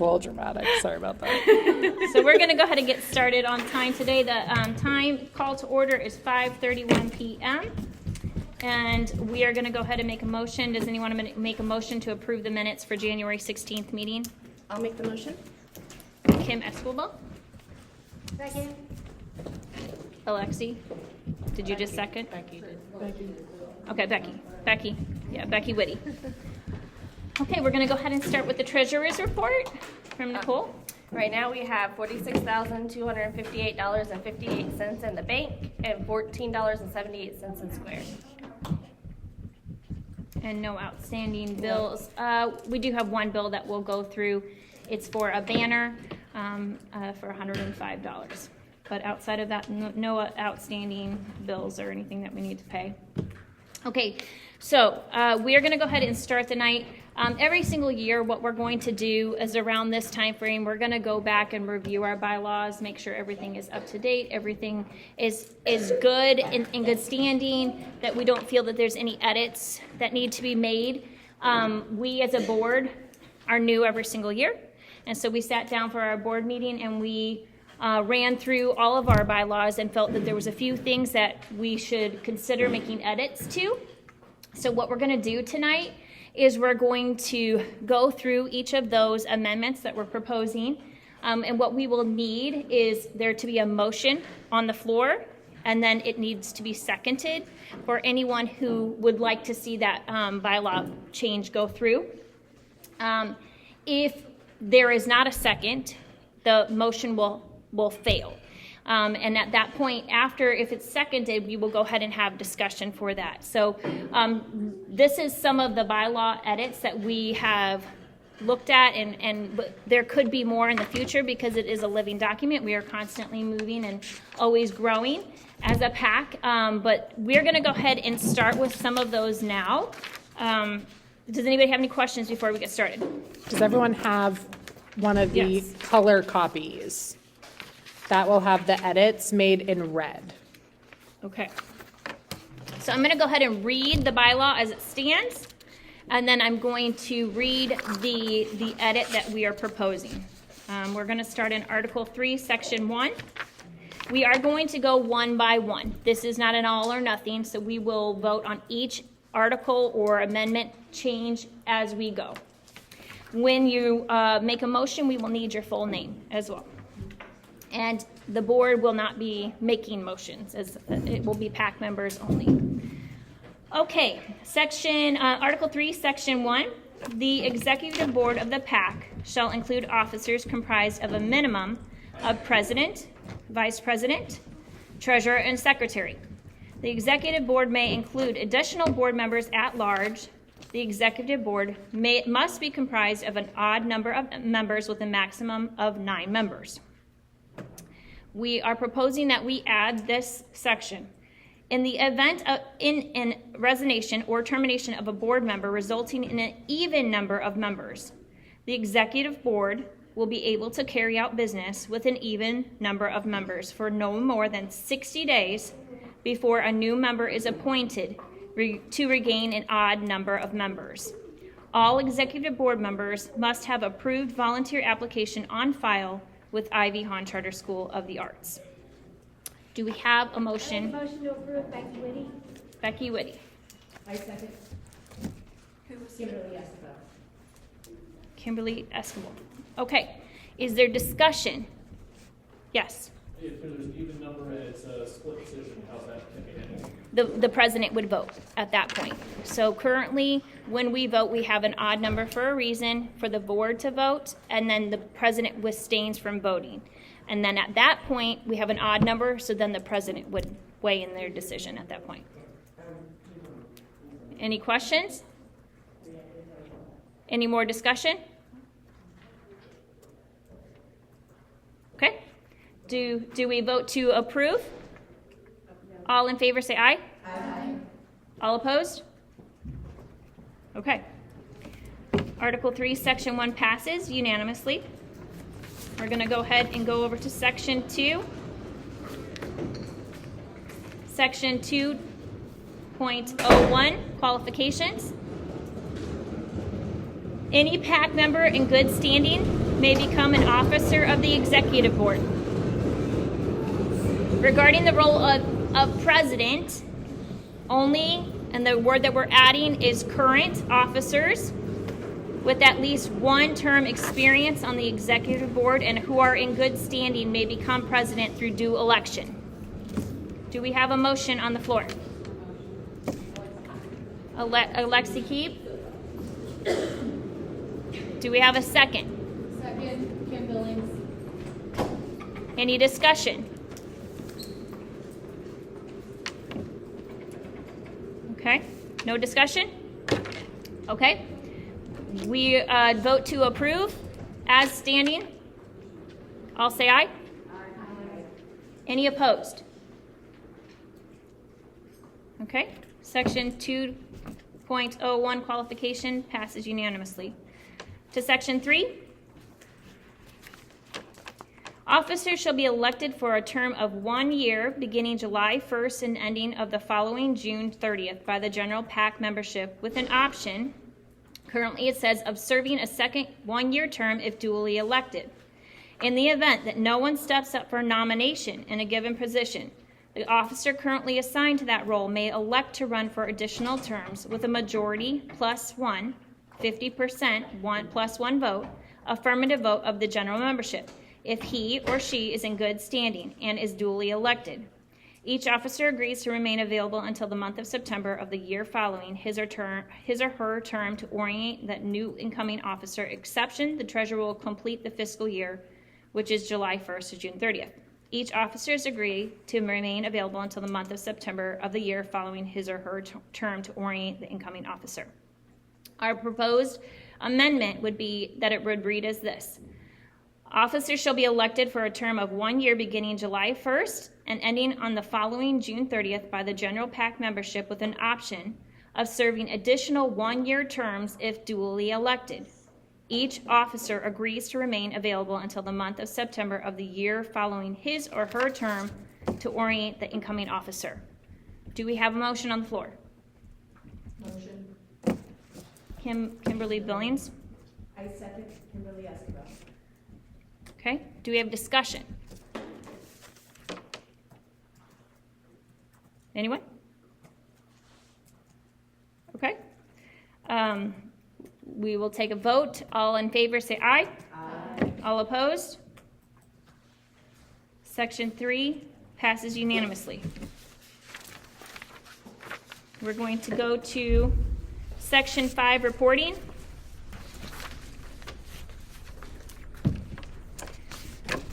a little dramatic. Sorry about that. So we're going to go ahead and get started on time today. The time call to order is 5:31 p.m. And we are going to go ahead and make a motion. Does anyone want to make a motion to approve the minutes for January 16th meeting? I'll make the motion. Kim Escobar. Second. Alexi, did you just second? Becky did. Okay, Becky. Yeah, Becky Whitty. Okay, we're going to go ahead and start with the treasurer's report from Nicole. Right now we have $46,258.58 in the bank and $14.78 in Square. And no outstanding bills. We do have one bill that we'll go through. It's for a banner for $105. But outside of that, no outstanding bills or anything that we need to pay. Okay, so we are going to go ahead and start the night. Every single year, what we're going to do is around this time frame, we're going to go back and review our bylaws, make sure everything is up to date, everything is good, in good standing, that we don't feel that there's any edits that need to be made. We as a board are new every single year, and so we sat down for our board meeting and we ran through all of our bylaws and felt that there was a few things that we should consider making edits to. So what we're going to do tonight is we're going to go through each of those amendments that we're proposing. And what we will need is there to be a motion on the floor, and then it needs to be seconded for anyone who would like to see that bylaw change go through. If there is not a second, the motion will fail. And at that point, after, if it's seconded, we will go ahead and have discussion for that. So this is some of the bylaw edits that we have looked at, and there could be more in the future because it is a living document. We are constantly moving and always growing as a PAC. But we're going to go ahead and start with some of those now. Does anybody have any questions before we get started? Does everyone have one of the color copies? That will have the edits made in red. Okay. So I'm going to go ahead and read the bylaw as it stands, and then I'm going to read the edit that we are proposing. We're going to start in Article 3, Section 1. We are going to go one by one. This is not an all or nothing, so we will vote on each article or amendment change as we go. When you make a motion, we will need your full name as well. And the board will not be making motions, as it will be PAC members only. Okay, Article 3, Section 1. The executive board of the PAC shall include officers comprised of a minimum of president, vice president, treasurer, and secretary. The executive board may include additional board members at large. The executive board must be comprised of an odd number of members with a maximum of 9 members. We are proposing that we add this section. In the event of in resignation or termination of a board member resulting in an even number of members, the executive board will be able to carry out business with an even number of members for no more than 60 days before a new member is appointed to regain an odd number of members. All executive board members must have approved volunteer application on file with Ivy Hahn Charter School of the Arts. Do we have a motion? Motion to approve, Becky Whitty. Becky Whitty. I second. Kimberly Escobar. Kimberly Escobar. Okay. Is there discussion? Yes. If there's an even number and it's a split decision, how's that kicking in? The president would vote at that point. So currently, when we vote, we have an odd number for a reason for the board to vote, and then the president abstains from voting. And then at that point, we have an odd number, so then the president would weigh in their decision at that point. Any questions? Any more discussion? Okay. Do we vote to approve? All in favor say aye. Aye. All opposed? Okay. Article 3, Section 1 passes unanimously. We're going to go ahead and go over to Section 2. Section 2.01, qualifications. Any PAC member in good standing may become an officer of the executive board. Regarding the role of president, only, and the word that we're adding is current officers with at least one term experience on the executive board and who are in good standing may become president through due election. Do we have a motion on the floor? Alexi Keep? Do we have a second? Second, Kim Billings. Any discussion? Okay, no discussion? Okay. We vote to approve as standing. All say aye. Any opposed? Okay. Section 2.01 qualification passes unanimously. To Section 3. Officers shall be elected for a term of 1 year beginning July 1st and ending of the following June 30th by the general PAC membership with an option, currently it says, of serving a second 1-year term if duly elected. In the event that no one steps up for nomination in a given position, the officer currently assigned to that role may elect to run for additional terms with a majority plus one, 50%, 1 plus 1 vote, affirmative vote of the general membership, if he or she is in good standing and is duly elected. Each officer agrees to remain available until the month of September of the year following his or her term to orient that new incoming officer, exception the treasurer will complete the fiscal year, which is July 1st to June 30th. Each officer is agreed to remain available until the month of September of the year following his or her term to orient the incoming officer. Our proposed amendment would be that it would read as this. Officers shall be elected for a term of 1 year beginning July 1st and ending on the following June 30th by the general PAC membership with an option of serving additional 1-year terms if duly elected. Each officer agrees to remain available until the month of September of the year following his or her term to orient the incoming officer. Do we have a motion on the floor? Motion. Kimberly Billings? I second Kimberly Escobar. Okay, do we have discussion? Anyone? Okay. We will take a vote. All in favor say aye. Aye. All opposed? Section 3 passes unanimously. We're going to go to Section 5 reporting.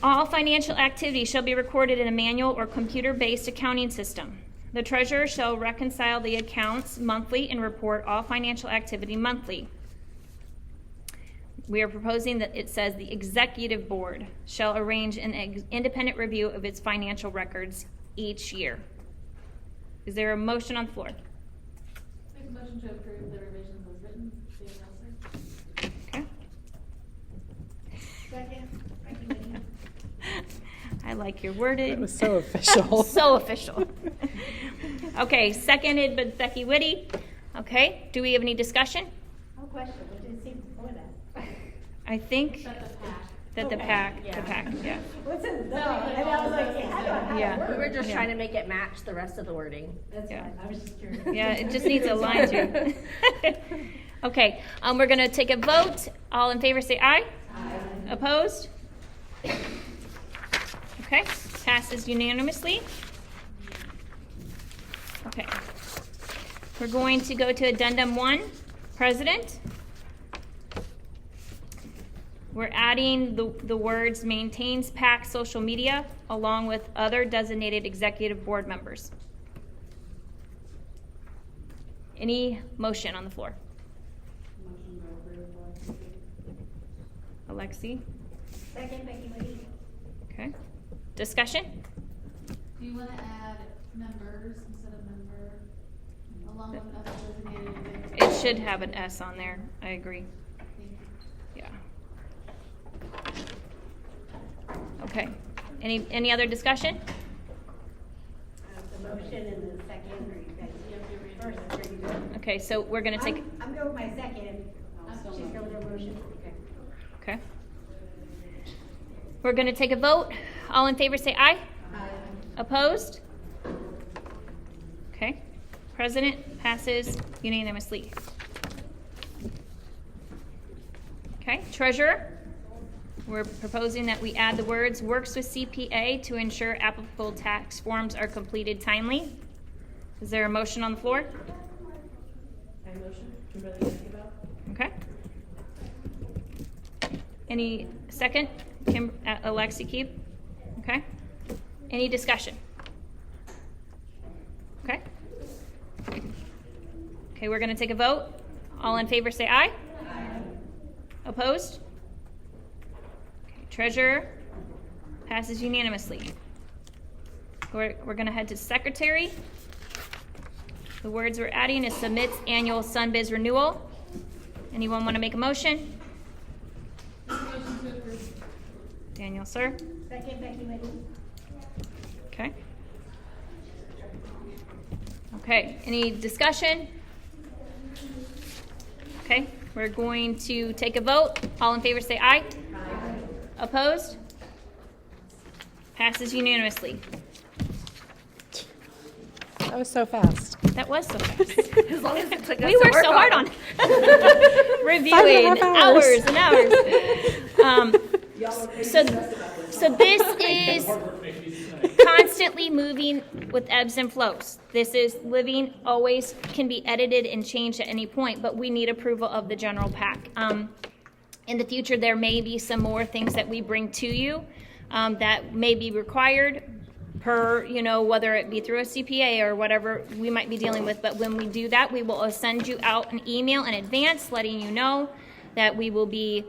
All financial activity shall be recorded in a manual or computer-based accounting system. The treasurer shall reconcile the accounts monthly and report all financial activity monthly. We are proposing that it says the executive board shall arrange an independent review of its financial records each year. Is there a motion on the floor? Make a motion to approve the revisions as written. Okay. Second. I like your wording. That was so official. So official. Okay, seconded by Becky Whitty. Okay, do we have any discussion? No question. What did it say before that? I think that the PAC, yeah. What's it? No. And I was like, how do I Yeah. work? We were just Yeah. trying to make it match the rest of the wording. That's Yeah. fine. I was just curious. Yeah, it just needs a line too. Okay, we're going to take a vote. All in favor say aye. Aye. Opposed? Okay, passes unanimously. Okay. We're going to go to Addendum 1, President. We're adding the words maintains PAC social media along with other designated executive board members. Any motion on the floor? Motion to approve. Alexi? Second, Becky Whitty. Okay. Discussion? Do you want to add members instead of member, along with other designated? It should have an S on there. I agree. Thank you. Yeah. Okay. Any other discussion? The motion and the second, or you guys, first, or you go? Okay, so we're gonna take, I'm going with my second. She's going with her motion. Okay. okay. We're going to take a vote. All in favor say aye. Aye. Opposed? Okay. President passes unanimously. Okay. Treasurer, we're proposing that we add the words "works with CPA to ensure applicable tax forms are completed timely." Is there a motion on the floor? I motion, Kimberly Giveback. Okay. Any second? Alexi Keep? Okay. Any discussion? Okay. Okay, we're going to take a vote. All in favor say aye. Aye. Opposed? Okay, treasurer passes unanimously. We're going to head to secretary. The words we're adding is submits annual Sunbiz renewal. Anyone want to make a motion? Motion to approve. Daniel, sir. Second, Becky Whitney. Okay. Okay, any discussion? Okay, we're going to take a vote. All in favor say aye. Aye. Opposed? Passes unanimously. That was so fast. That was so fast. As long as it took us We to worked work so hard on it. Reviewing 5.5 hours. hours and hours. So this is constantly moving with ebbs and flows. This is living, always can be edited and changed at any point, but we need approval of the general PAC. In the future, there may be some more things that we bring to you that may be required per, whether it be through a CPA or whatever we might be dealing with. But when we do that, we will send you out an email in advance letting you know that we will be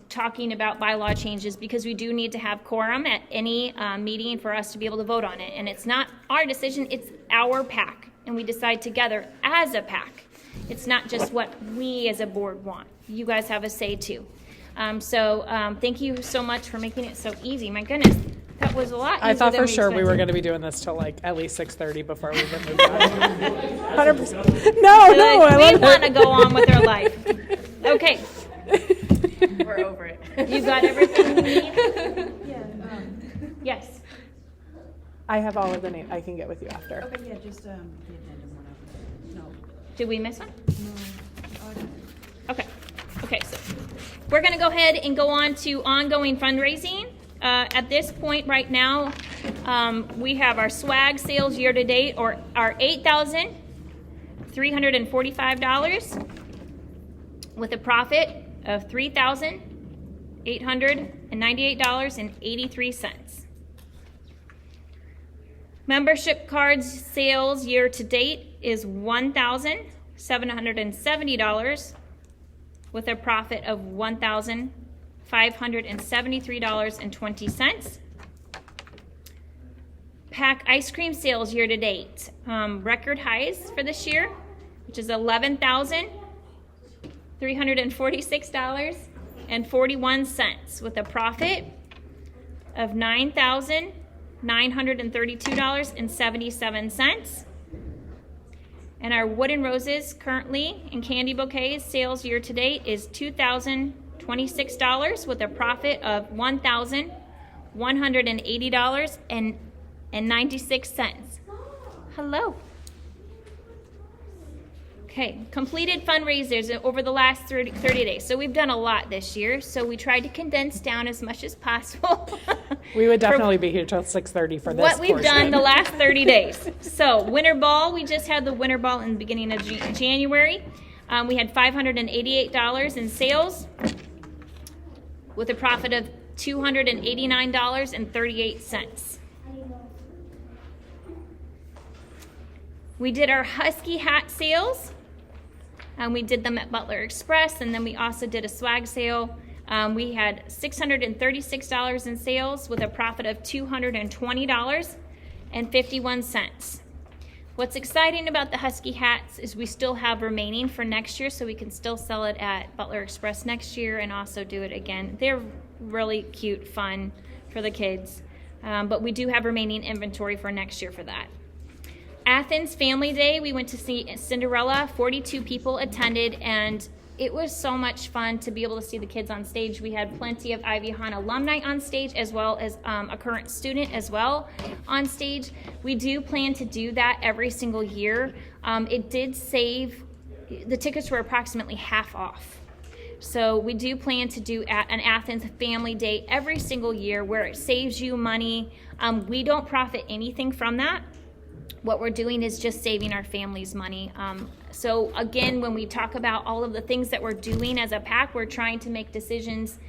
talking about bylaw changes, because we do need to have quorum at any meeting for us to be able to vote on it. And it's not our decision, it's our PAC. And we decide together as a PAC. It's not just what we as a board want. You guys have a say too. Thank you so much for making it so easy. My goodness, that was a lot easier I thought than for sure we were expected. going to be doing this till like at least 6:30 before we even moved on. 100%. No, I We love want to it. go on with our life. Okay, We're over it. you got everything you need? Yes. I have all of the names. I can get with you after. Okay, yeah, just, the addendum, whatever. No. Did we miss one? Oh, I don't- Okay, so we're going to go ahead and go on to ongoing fundraising. At this point right now, we have our swag sales year to date, or our $8,345, with a profit of $3,898.83. Membership cards sales year to date is $1,770, with a profit of $1,573.20. PAC ice cream sales year to date, record highs for this year, which is $11,346.41, with a profit of $9,932.77. And our wooden roses currently in candy bouquets sales year to date is $2,026, with a profit of $1,180.96. Hello. Okay, completed fundraisers over the last 30 days. So we've done a lot this year, so we tried to condense down as much as possible. We would definitely be here till 6:30 for this What we've portion. done the last 30 days. So Winter Ball, we just had the Winter Ball in the beginning of January. We had $588 in sales, with a profit of $289.38. We did our Husky hat sales. We did them at Butler Express, and then we also did a swag sale. We had $636 in sales, with a profit of $220.51. What's exciting about the Husky hats is we still have remaining for next year, so we can still sell it at Butler Express next year and also do it again. They're really cute, fun for the kids, but we do have remaining inventory for next year for that. Athens Family Day, we went to see Cinderella. 42 people attended, and it was so much fun to be able to see the kids on stage. We had plenty of Ivy Han alumni on stage, as well as a current student as well on stage. We do plan to do that every single year. It did save, the tickets were approximately half off. So we do plan to do an Athens Family Day every single year where it saves you money. We don't profit anything from that. What we're doing is just saving our families money. So again, when we talk about all of the things that we're doing as a PAC, we're trying to make decisions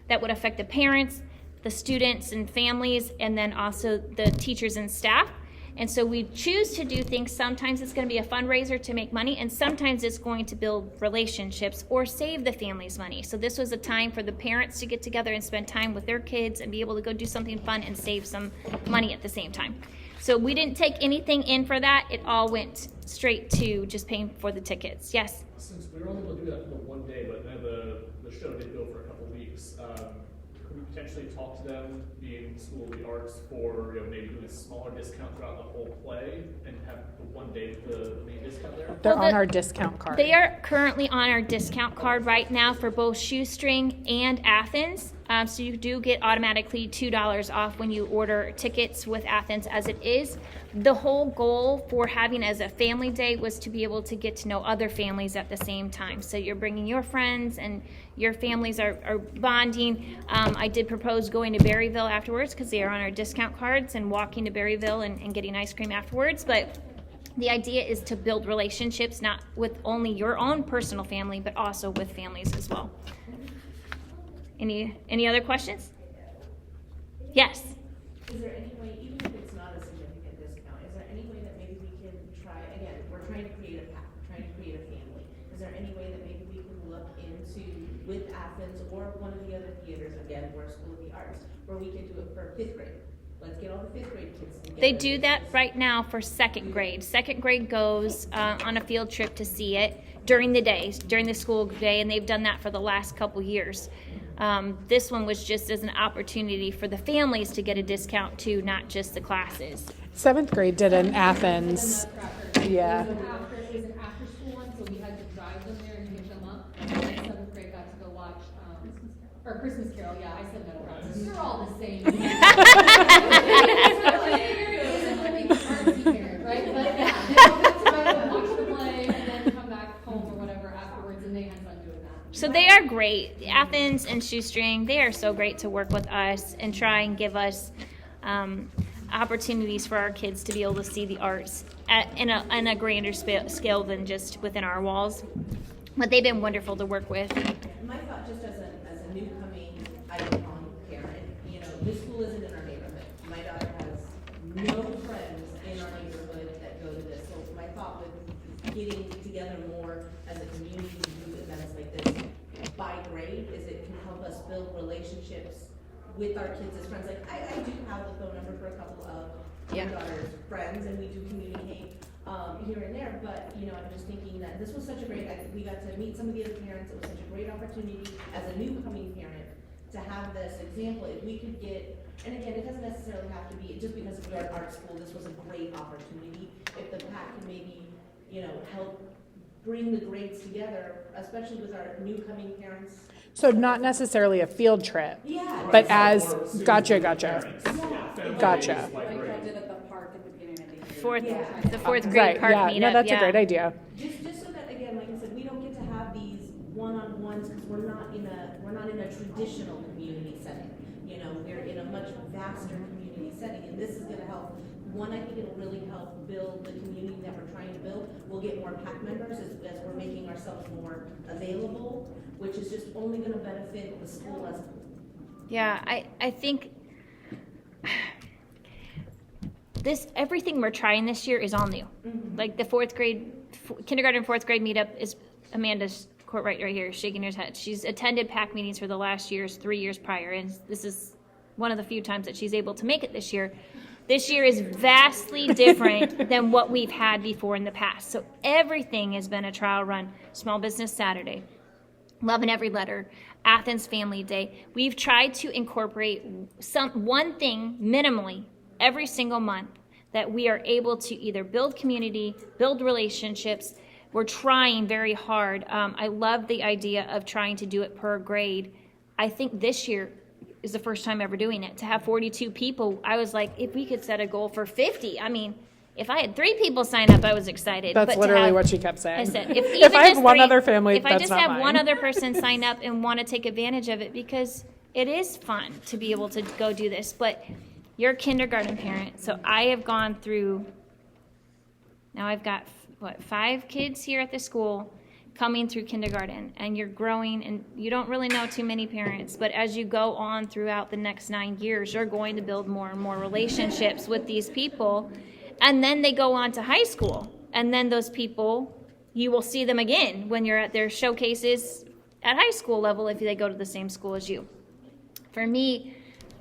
that would affect the parents, the students and families, and then also the teachers and staff. And so we choose to do things. Sometimes it's going to be a fundraiser to make money, and sometimes it's going to build relationships or save the families money. So this was a time for the parents to get together and spend time with their kids and be able to go do something fun and save some money at the same time. So we didn't take anything in for that. It all went straight to just paying for the tickets. Yes? Since we were only able to do that for the one day, but then the show did go for a couple weeks, could we potentially talk to them, being School of the Arts, for maybe doing a smaller discount throughout the whole play and have the one day the main discount there? They're on our discount card. They are currently on our discount card right now for both Shoestring and Athens. So you do get automatically $2 off when you order tickets with Athens as it is. The whole goal for having as a family day was to be able to get to know other families at the same time. So you're bringing your friends and your families are bonding. I did propose going to Berryville afterwards because they are on our discount cards, and walking to Berryville and getting ice cream afterwards. But the idea is to build relationships, not with only your own personal family, but also with families as well. Any other questions? Yes. Is there any way, even if it's not a significant discount, is there any way that maybe we can try, again, we're trying to create a PAC, we're trying to create a family. Is there any way that maybe we can look into, with Athens or one of the other theaters, again, we're School of the Arts, where we can do it for 5th grade? Let's get all the 5th grade kids together. They do that right now for 2nd grade. 2nd grade goes on a field trip to see it during the day, during the school day, and they've done that for the last couple years. This one was just as an opportunity for the families to get a discount too, not just the classes. 7th grade did in Athens. Yeah. It was an after-school one, so we had to drive them there and pick them up. And then 7th grade got to go watch, or Christmas Carol, yeah, I said no, they're all the same. Right? But yeah, they all got to drive and watch the play and then come back home or whatever afterwards, and they had fun doing that. So they are great. Athens and Shoestring, they are so great to work with us and try and give us opportunities for our kids to be able to see the arts in a grander scale than just within our walls. But they've been wonderful to work with. My thought, just as a new coming icon parent, this school isn't in our neighborhood. My daughter has no friends in our neighborhood that go to this. So my thought with getting together more as a community to do events like this by grade is it can help us build relationships with our kids as friends. Like I do have the phone number for a couple of my daughter's friends, and we do communicate here and there. But I'm just thinking that this was such a great. We got to meet some of the other parents. It was such a great opportunity as a new coming parent to have this example. If we could get, and again, it doesn't necessarily have to be just because we're at art school. This was a great opportunity. If the PAC can maybe help bring the grades together, especially with our new coming parents. So not necessarily a field trip, Yeah. but as, gotcha. Yeah, Gotcha. Like I did at the park at the beginning of the year. The 4th grade Right, park yeah, meetup. no, that's a great idea. Just so that, again, like I said, we don't get to have these one-on-ones because we're not in a traditional community setting. We're in a much vaster community setting, and this is going to help. One, I think it'll really help build the community that we're trying to build. We'll get more PAC members as we're making ourselves more available, which is just only going to benefit the school as a whole. Yeah, I think everything we're trying this year is all new. Mm-hmm. Like the 4th grade, kindergarten 4th grade meetup is Amanda's right here, shaking her head. She's attended PAC meetings for the last 3 years prior, and this is one of the few times that she's able to make it this year. This year is vastly different than what we've had before in the past. So everything has been a trial run. Small Business Saturday, Love in Every Letter, Athens Family Day. We've tried to incorporate one thing minimally every single month that we are able to either build community, build relationships, we're trying very hard. I love the idea of trying to do it per grade. I think this year is the first time ever doing it. To have 42 people, I was like, if we could set a goal for 50, I mean, if I had 3 people sign up, I was excited. That's But to literally have- what she kept saying. I said, if If I have just one 3 other family, if I that's just not have one mine. other person sign up and want to take advantage of it, because it is fun to be able to go do this. But you're a kindergarten parent, so I have gone through, now I've got, 5 kids here at the school coming through kindergarten, and you're growing, and you don't really know too many parents, but as you go on throughout the next 9 years, you're going to build more and more relationships with these people, and then they go on to high school, and then those people, you will see them again when you're at their showcases at high school level if they go to the same school as you. For me,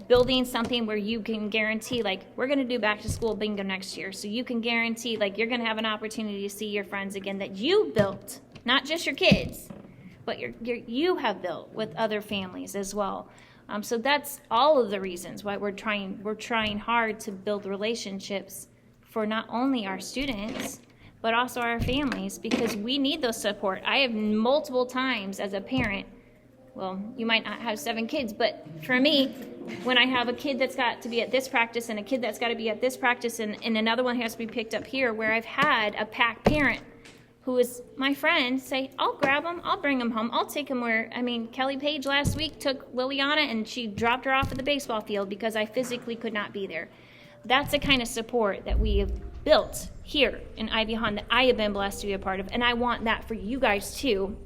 building something where you can guarantee, like, we're going to do back to school bingo next year, so you can guarantee, like, you're going to have an opportunity to see your friends again that you built, not just your kids, but you have built with other families as well. So that's all of the reasons why we're trying hard to build relationships for not only our students, but also our families, because we need those support. I have multiple times as a parent, well, you might not have 7 kids, but for me, when I have a kid that's got to be at this practice and a kid that's got to be at this practice and another one has to be picked up here, where I've had a PAC parent who is my friend say, I'll grab them, I'll bring them home, I'll take them where, I mean, Kelly Page last week took Liliana and she dropped her off at the baseball field because I physically could not be there. That's the kind of support that we have built here in Ivy Hahn that I have been blessed to be a part of, and I want that for you guys too.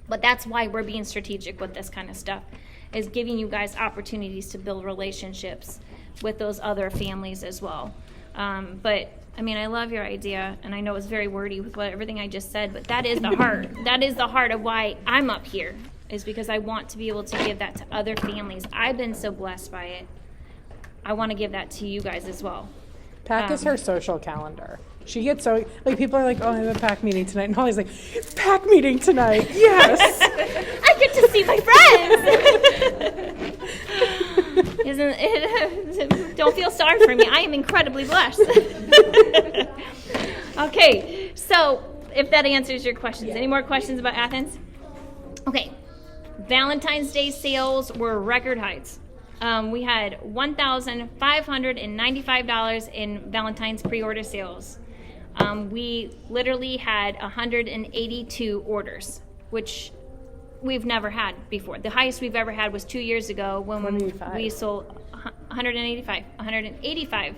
But that's why we're being strategic with this kind of stuff, is giving you guys opportunities to build relationships with those other families as well. But I mean, I love your idea, and I know it's very wordy with everything I just said, but that is the heart. That is the heart of why I'm up here, is because I want to be able to give that to other families. I've been so blessed by it. I want to give that to you guys as well. PAC is her social calendar. She gets so, like, people are like, oh, I have a PAC meeting tonight. And Holly's like, PAC meeting tonight. Yes. I get to see my friends. Isn't it? Don't feel sorry for me. I am incredibly blessed. Okay, so if that answers your questions. Any more questions about Athens? Okay. Valentine's Day sales were record highs. We had $1,595 in Valentine's pre-order sales. We literally had 182 orders, which we've never had before. The highest we've ever had was 2 years ago when 185. we sold 185.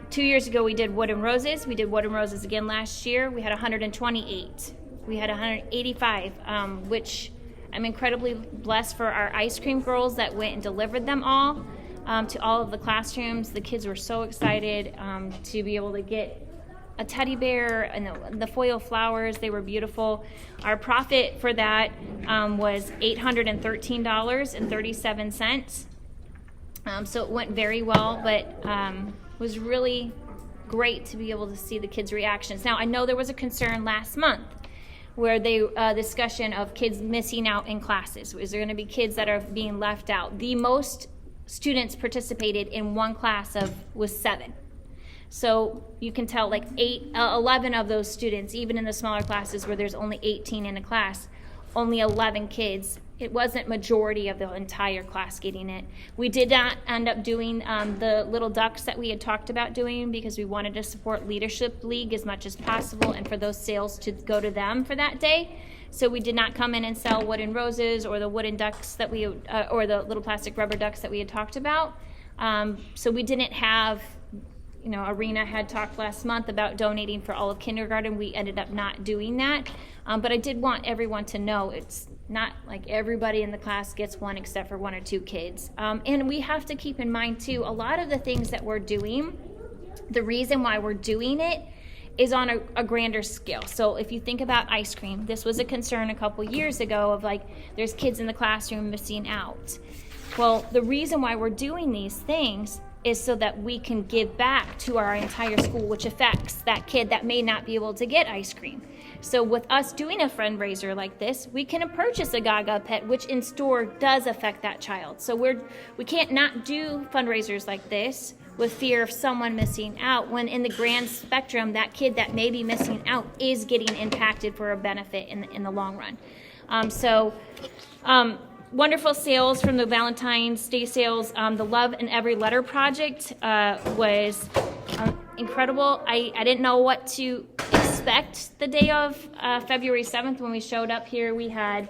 2 years ago we did Wood and Roses. We did Wood and Roses again last year. We had 128. We had 185, which I'm incredibly blessed for our ice cream girls that went and delivered them all to all of the classrooms. The kids were so excited to be able to get a teddy bear and the foil flowers. They were beautiful. Our profit for that was $813.37. So it went very well, but was really great to be able to see the kids' reactions. Now, I know there was a concern last month where they discussion of kids missing out in classes. Is there going to be kids that are being left out? The most students participated in one class was 7. So you can tell, like 11 of those students, even in the smaller classes where there's only 18 in a class, only 11 kids. It wasn't majority of the entire class getting it. We did not end up doing the little ducks that we had talked about doing because we wanted to support Leadership League as much as possible and for those sales to go to them for that day. So we did not come in and sell wooden roses or the wooden ducks that we, or the little plastic rubber ducks that we had talked about. So we didn't have, Arena had talked last month about donating for all of kindergarten. We ended up not doing that. But I did want everyone to know it's not like everybody in the class gets one except for 1 or 2 kids. And we have to keep in mind, too, a lot of the things that we're doing, the reason why we're doing it is on a grander scale. So if you think about ice cream, this was a concern a couple years ago of like, there's kids in the classroom missing out. Well, the reason why we're doing these things is so that we can give back to our entire school, which affects that kid that may not be able to get ice cream. So with us doing a fundraiser like this, we can purchase a Gaga pet, which in store does affect that child. So we can't not do fundraisers like this with fear of someone missing out, when in the grand spectrum, that kid that may be missing out is getting impacted for a benefit in the long run. Wonderful sales from the Valentine's Day sales. The Love in Every Letter project was incredible. I didn't know what to expect the day of February 7th when we showed up here. We had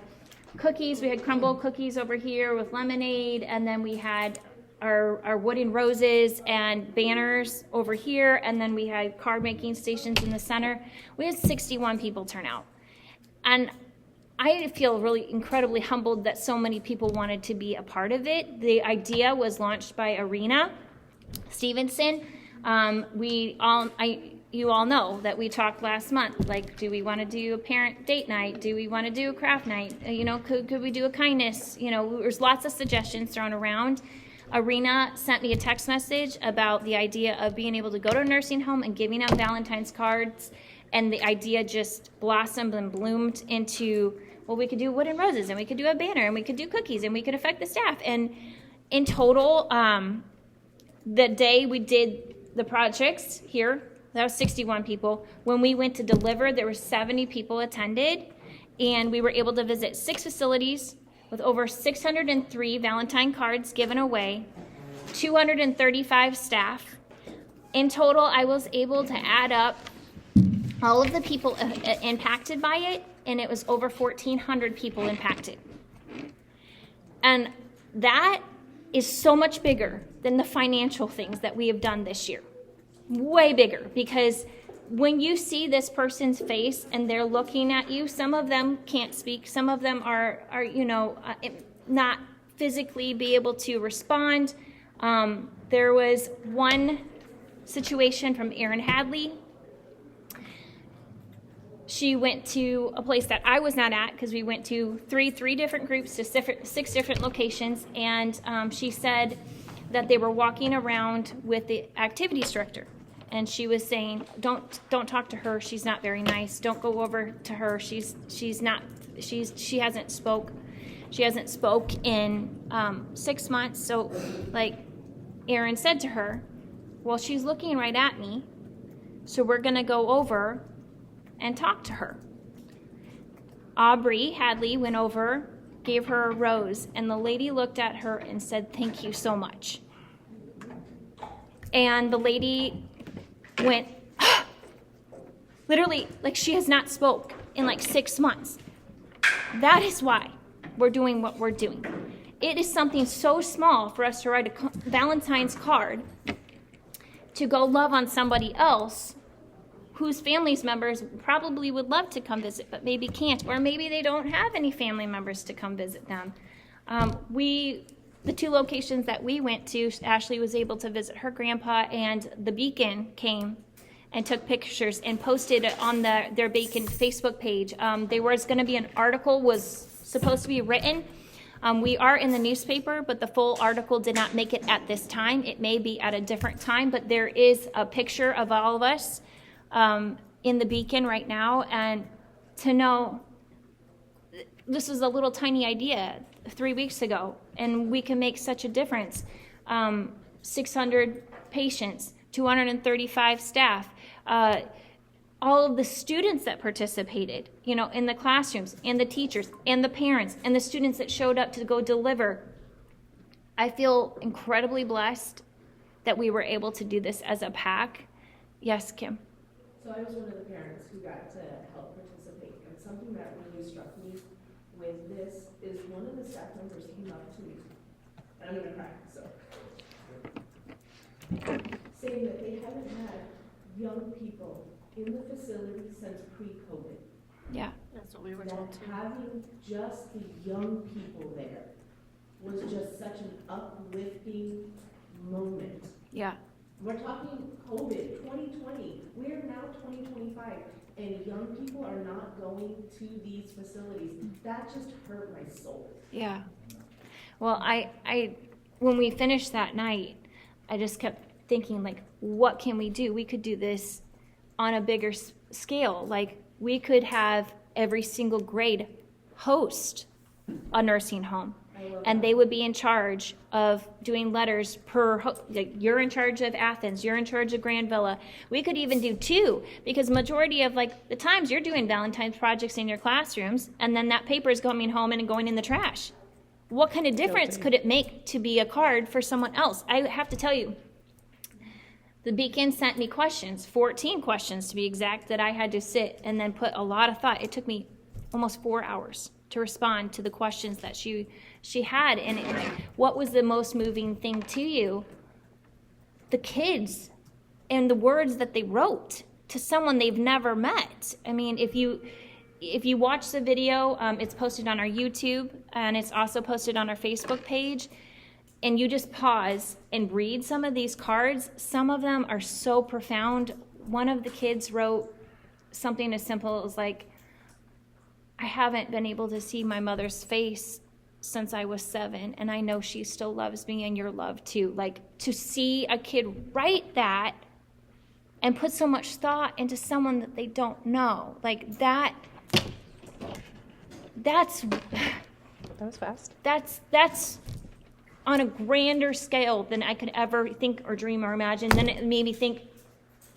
cookies. We had crumble cookies over here with lemonade, and then we had our wooden roses and banners over here, and then we had card making stations in the center. We had 61 people turn out. And I feel really incredibly humbled that so many people wanted to be a part of it. The idea was launched by Arena Stevenson. You all know that we talked last month, like, do we want to do a parent date night? Do we want to do a craft night? Could we do a kindness? There's lots of suggestions thrown around. Arena sent me a text message about the idea of being able to go to a nursing home and giving out Valentine's cards, and the idea just blossomed and bloomed into, well, we could do wooden roses, and we could do a banner, and we could do cookies, and we could affect the staff. And in total, the day we did the projects here, that was 61 people. When we went to deliver, there were 70 people attended, and we were able to visit 6 facilities with over 603 Valentine cards given away, 235 staff. In total, I was able to add up all of the people impacted by it, and it was over 1,400 people impacted. And that is so much bigger than the financial things that we have done this year. Way bigger, because when you see this person's face and they're looking at you, some of them can't speak, some of them are not physically be able to respond. There was one situation from Erin Hadley. She went to a place that I was not at, because we went to three different groups to 6 different locations, and she said that they were walking around with the activities director, and she was saying, don't talk to her, she's not very nice, don't go over to her, she hasn't spoke in 6 months. So, like Erin said to her, well, she's looking right at me, so we're gonna go over and talk to her. Aubrey Hadley went over, gave her a rose, and the lady looked at her and said, thank you so much. And the lady went, literally, like she has not spoke in like 6 months. That is why we're doing what we're doing. It is something so small for us to write a Valentine's card to go love on somebody else whose family members probably would love to come visit, but maybe can't, or maybe they don't have any family members to come visit them. The 2 locations that we went to, Ashley was able to visit her grandpa, and the Beacon came and took pictures and posted it on their Beacon Facebook page. There was going to be an article was supposed to be written. We are in the newspaper, but the full article did not make it at this time. It may be at a different time, but there is a picture of all of us in the Beacon right now. And to know this is a little tiny idea 3 weeks ago, and we can make such a difference. 600 patients, 235 staff, all of the students that participated, in the classrooms, and the teachers, and the parents, and the students that showed up to go deliver. I feel incredibly blessed that we were able to do this as a PAC. Yes, Kim? So I was one of the parents who got to help participate, and something that really struck me with this is one of the staff members came up to me, and I'm gonna cry, so, saying that they haven't had young people in the facility since pre-COVID. Yeah. That's what we were told too. That having just the young people there was just such an uplifting moment. Yeah. We're talking COVID, 2020. We are now 2025, and young people are not going to these facilities. That just hurt my soul. Yeah. Well, I when we finished that night, I just kept thinking, like, what can we do? We could do this on a bigger scale. Like, we could have every single grade host a nursing home. And they would be in charge of doing letters like you're in charge of Athens, you're in charge of Grand Villa. We could even do 2, because majority of like the times you're doing Valentine's projects in your classrooms, and then that paper is coming home and going in the trash. What kind of difference could it make to be a card for someone else? I have to tell you, the Beacon sent me questions, 14 questions to be exact, that I had to sit and then put a lot of thought. It took me almost 4 hours to respond to the questions that she had. And what was the most moving thing to you? The kids and the words that they wrote to someone they've never met. I mean, if you watch the video, it's posted on our YouTube, and it's also posted on our Facebook page, and you just pause and read some of these cards. Some of them are so profound. One of the kids wrote something as simple as like, I haven't been able to see my mother's face since I was 7, and I know she still loves me, and you're loved too. Like, to see a kid write that and put so much thought into someone that they don't know, like that's That was fast. That's on a grander scale than I could ever think or dream or imagine. Then it made me think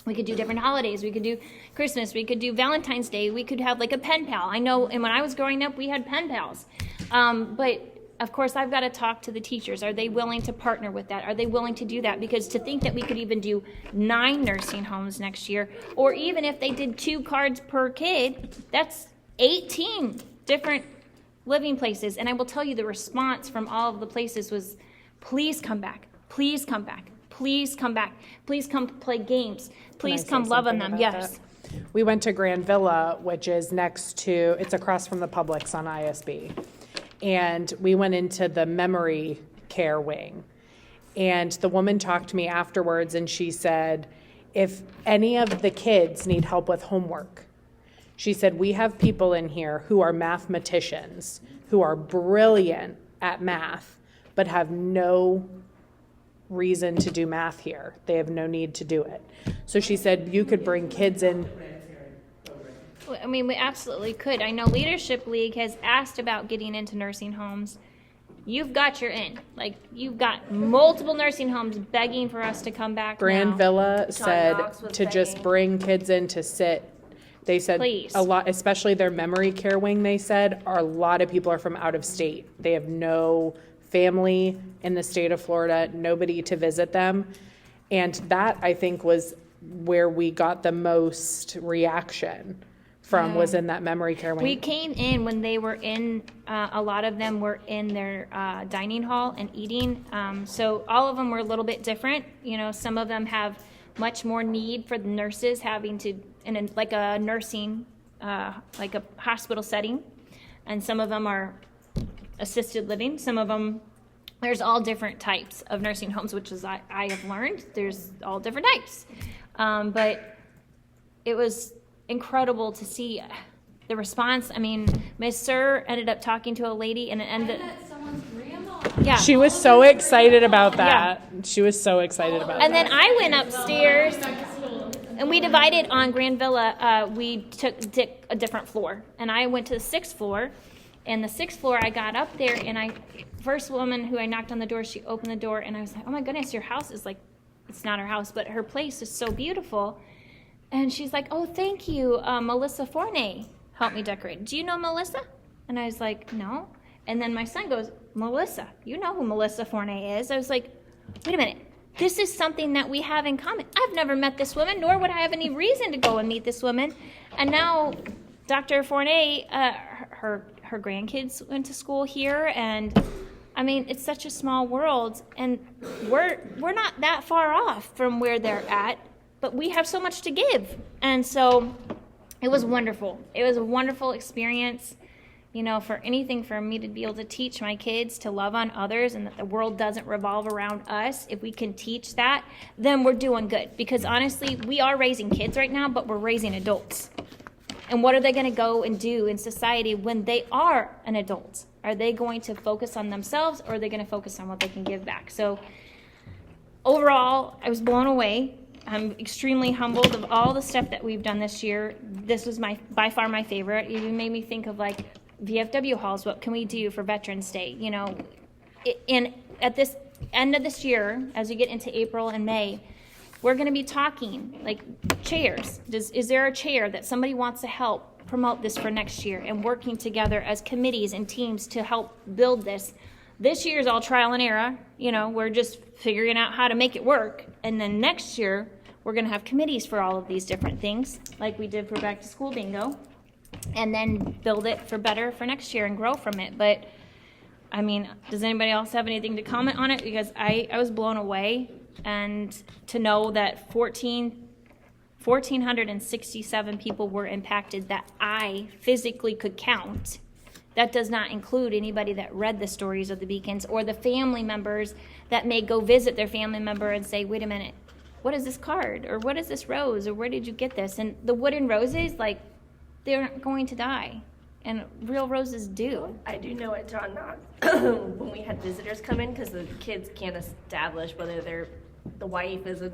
we could do different holidays. We could do Christmas. We could do Valentine's Day. We could have like a pen pal. I know, and when I was growing up, we had pen pals. But of course, I've got to talk to the teachers. Are they willing to partner with that? Are they willing to do that? Because to think that we could even do 9 nursing homes next year, or even if they did 2 cards per kid, that's 18 different living places. And I will tell you, the response from all of the places was, please come back, please come back, please come back, please come play games, please come love on them. Yes. We went to Grand Villa, which is it's across from the Publix on ISB. And we went into the memory care wing. And the woman talked to me afterwards, and she said, if any of the kids need help with homework, she said, we have people in here who are mathematicians, who are brilliant at math, but have no reason to do math here. They have no need to do it. So she said, you could bring kids in. I mean, we absolutely could. I know Leadership League has asked about getting into nursing homes. You've got your in. Like, you've got multiple nursing homes begging for us to come back Grand now. Villa said Timemarks was to just begging. bring kids in to sit. They said Please. a lot, especially their memory care wing, they said, a lot of people are from out of state. They have no family in the state of Florida, nobody to visit them. And that, I think, was where we got the most reaction from, was in that memory care wing. We came in when they were in, a lot of them were in their dining hall and eating. So all of them were a little bit different. You know, some of them have much more need for the nurses having to, like a nursing, like a hospital setting. And some of them are assisted living. Some of them, there's all different types of nursing homes, which is, I have learned, there's all different types. But it was incredible to see the response. I mean, Miss Sir ended up talking to a lady, and it ended. I met someone's grandma. Yeah. She was so excited about that. She was so excited about And that. then I went upstairs, and we divided on Grand Villa. We took a different floor, and I went to the 6th floor. And the 6th floor, I got up there, and first woman who I knocked on the door, she opened the door, and I was like, oh my goodness, your house is like, it's not her house, but her place is so beautiful. And she's like, oh, thank you, Melissa Forney helped me decorate. Do you know Melissa? And I was like, no. And then my son goes, Melissa, you know who Melissa Forney is. I was like, wait a minute. This is something that we have in common. I've never met this woman, nor would I have any reason to go and meet this woman. And now Dr. Forney, her grandkids went to school here, and I mean, it's such a small world, and we're not that far off from where they're at, but we have so much to give. And so it was wonderful. It was a wonderful experience, you know, for me to be able to teach my kids to love on others, and that the world doesn't revolve around us. If we can teach that, then we're doing good, because honestly, we are raising kids right now, but we're raising adults. And what are they going to go and do in society when they are an adult? Are they going to focus on themselves, or are they going to focus on what they can give back? So overall, I was blown away. I'm extremely humbled of all the stuff that we've done this year. This was by far my favorite. It even made me think of like VFW halls. What can we do for Veterans Day? You know, and at this end of this year, as we get into April and May, we're going to be talking like chairs. Is there a chair that somebody wants to help promote this for next year, and working together as committees and teams to help build this? This year's all trial and error. You know, we're just figuring out how to make it work. And then next year, we're going to have committees for all of these different things, like we did for back to school bingo, and then build it for better for next year and grow from it. But I mean, does anybody else have anything to comment on it? Because I was blown away, and to know that 1,467 people were impacted that I physically could count. That does not include anybody that read the stories of the beacons, or the family members that may go visit their family member and say, wait a minute, what is this card? Or what is this rose? Or where did you get this? And the wooden roses, like, they're going to die. And real roses do. I do know it, John, not when we had visitors come in, because the kids can't establish whether the wife is a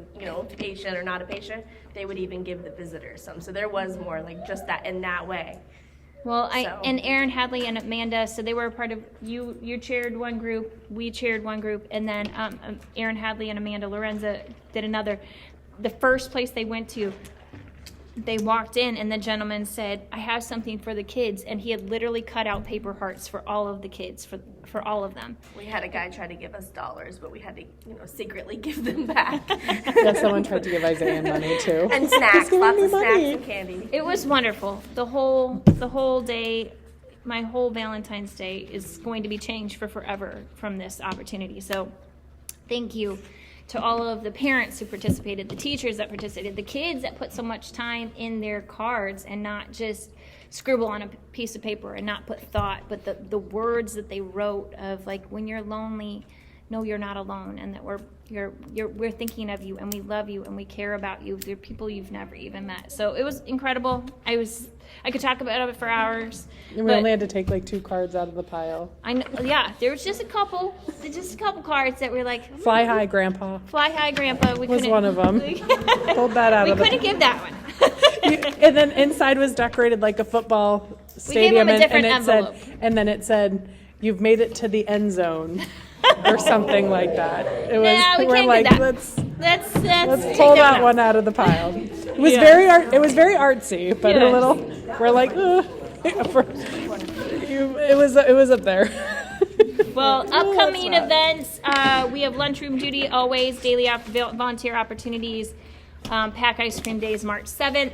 patient or not a patient, they would even give the visitors some. So there was more like just that in that way. Well, and Aaron Hadley and Amanda, so they were a part of, you chaired one group, we chaired one group, and then Aaron Hadley and Amanda Lorenza did another. The first place they went to, they walked in and the gentleman said, I have something for the kids, and he had literally cut out paper hearts for all of the kids, for all of them. We had a guy try to give us dollars, but we had to secretly give them back. Yeah, someone tried to give Isaiah money too. And snacks, lots of snacks money. and candy. It was wonderful. The whole day, my whole Valentine's Day is going to be changed for forever from this opportunity. So thank you to all of the parents who participated, the teachers that participated, the kids that put so much time in their cards and not just scribble on a piece of paper and not put thought, but the words that they wrote of like, when you're lonely, know you're not alone, and that we're thinking of you, and we love you, and we care about you. They're people you've never even met. So it was incredible. I could talk about it for hours. And we only had to take like 2 cards out of the pile. I know, yeah, there was just a couple cards that were like, Fly high, Grandpa. Fly high, Grandpa. We Was couldn't- one of them. Pulled that out We of the couldn't give that one. And then inside was decorated like a football stadium, him a different and it envelope. said, "You've made it to the end zone," or something like that. It was. Nah, we we're can't like, do that. let's Let's pull take that out. one out of the pile. It was Yeah. it was very artsy, but a Yes. little. We're like, it was up there. Well, upcoming not. events, we have lunchroom duty always, daily volunteer opportunities. PAC Ice Cream Day is March 7th.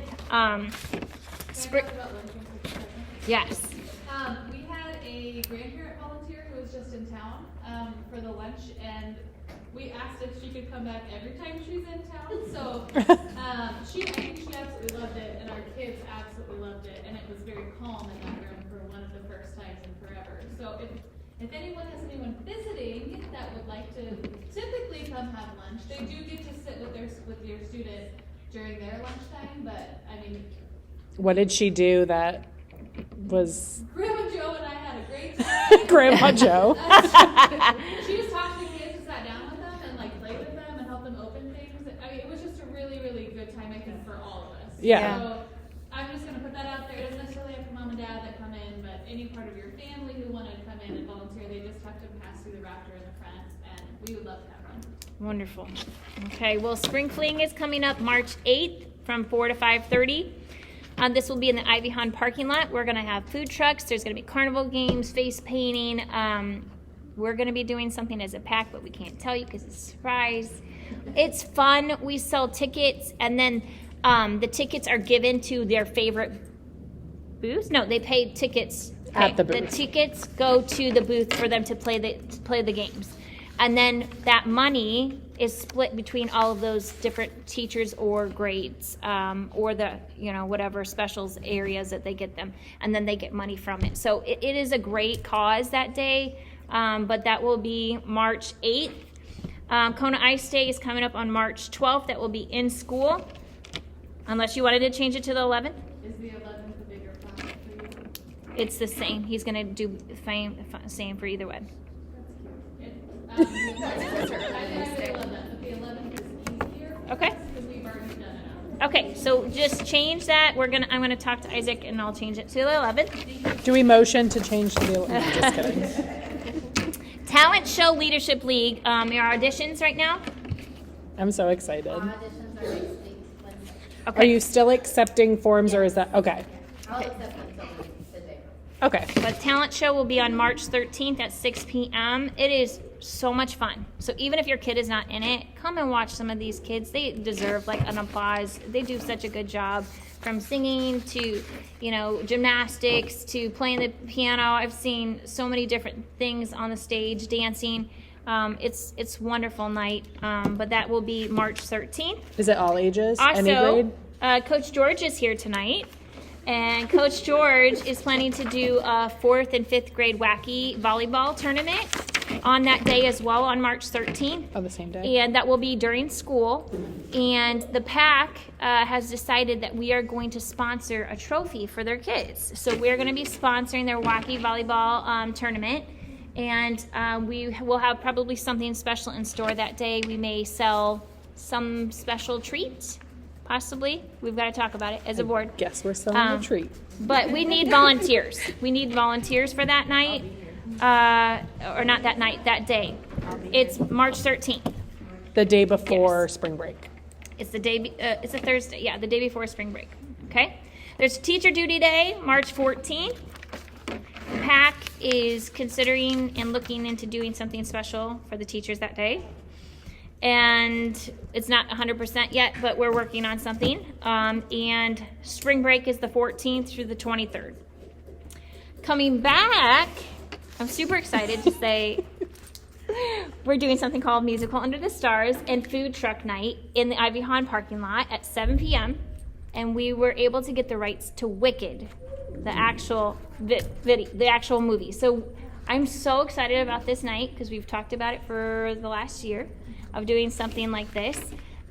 Yes. We had a grandparent volunteer who was just in town for the lunch, and we asked if she could come back every time she's in town. So I think she absolutely loved it, and our kids absolutely loved it, and it was very calm in that room for one of the first times in forever. So if anyone has anyone visiting that would like to typically come have lunch, they do get to sit with your student during their lunchtime, but I mean, What did she do that was Grandma Joe and I had a great time. Grandma Joe? She just talked to the kids and sat down with them and like played with them and helped them open things. I mean, it was just a really, really good time, I think, for all of us. Yeah. So I'm just gonna put that out there. It doesn't necessarily have to be mom and dad that come in, but any part of your family who wanted to come in and volunteer, they just have to pass through the raptor in the front, and we would love to have one. Wonderful. Okay, well, Spring Fling is coming up March 8th from 4 to 5:30. This will be in the Ivy Hahn parking lot. We're going to have food trucks. There's going to be carnival games, face painting. We're going to be doing something as a PAC, but we can't tell you because it's a surprise. It's fun. We sell tickets, and then the tickets are given to their favorite booths. No, they pay tickets. At the The booth. tickets go to the booth for them to play the games. And then that money is split between all of those different teachers or grades, or the, whatever specials areas that they get them. And then they get money from it. So it is a great cause that day, but that will be March 8th. Kona Ice Day is coming up on March 12th. That will be in school, unless you wanted to change it to the 11th. Is the 11th a bigger project for you? It's the same. He's going to do the same for either one. I love that, but the 11th is easier for Okay. us because we've already Okay, so just change that. I'm gonna talk to Isaac and I'll change it to the 11th. Do we motion to change to the, no, just kidding. Talent Show Leadership League, your auditions right now? I'm so excited. Auditions are next week, Wednesday. Are you still accepting forms or is that, okay, I'll accept them until the day. okay. But Talent Show will be on March 13th at 6 p.m. It is so much fun. So even if your kid is not in it, come and watch some of these kids. They deserve like an applause. They do such a good job, from singing to, gymnastics to playing the piano. I've seen so many different things on the stage, dancing. It's wonderful night. But that will be March 13th. Is it all ages? Any Also, grade? Coach George is here tonight. And Coach George is planning to do a 4th and 5th grade wacky volleyball tournament on that day as well, on March 13th. Oh, the same day? And that will be during school. And the PAC has decided that we are going to sponsor a trophy for their kids. So we're going to be sponsoring their wacky volleyball tournament. And we will have probably something special in store that day. We may sell some special treat. Possibly. We've got to talk about it as a board. Guess we're selling a treat. But we need volunteers. We need volunteers for that night. Or not that night, that day. It's March 13th. The day before spring break. It's it's a Thursday. Yeah, the day before spring break. Okay? There's Teacher Duty Day, March 14th. PAC is considering and looking into doing something special for the teachers that day. And it's not 100% yet, but we're working on something. And spring break is the 14th through the 23rd. Coming back, I'm super excited to say we're doing something called Musical Under the Stars and Food Truck Night in the Ivy Hahn parking lot at 7 p.m. And we were able to get the rights to Wicked, the actual the actual movie. So I'm so excited about this night because we've talked about it for the last year of doing something like this.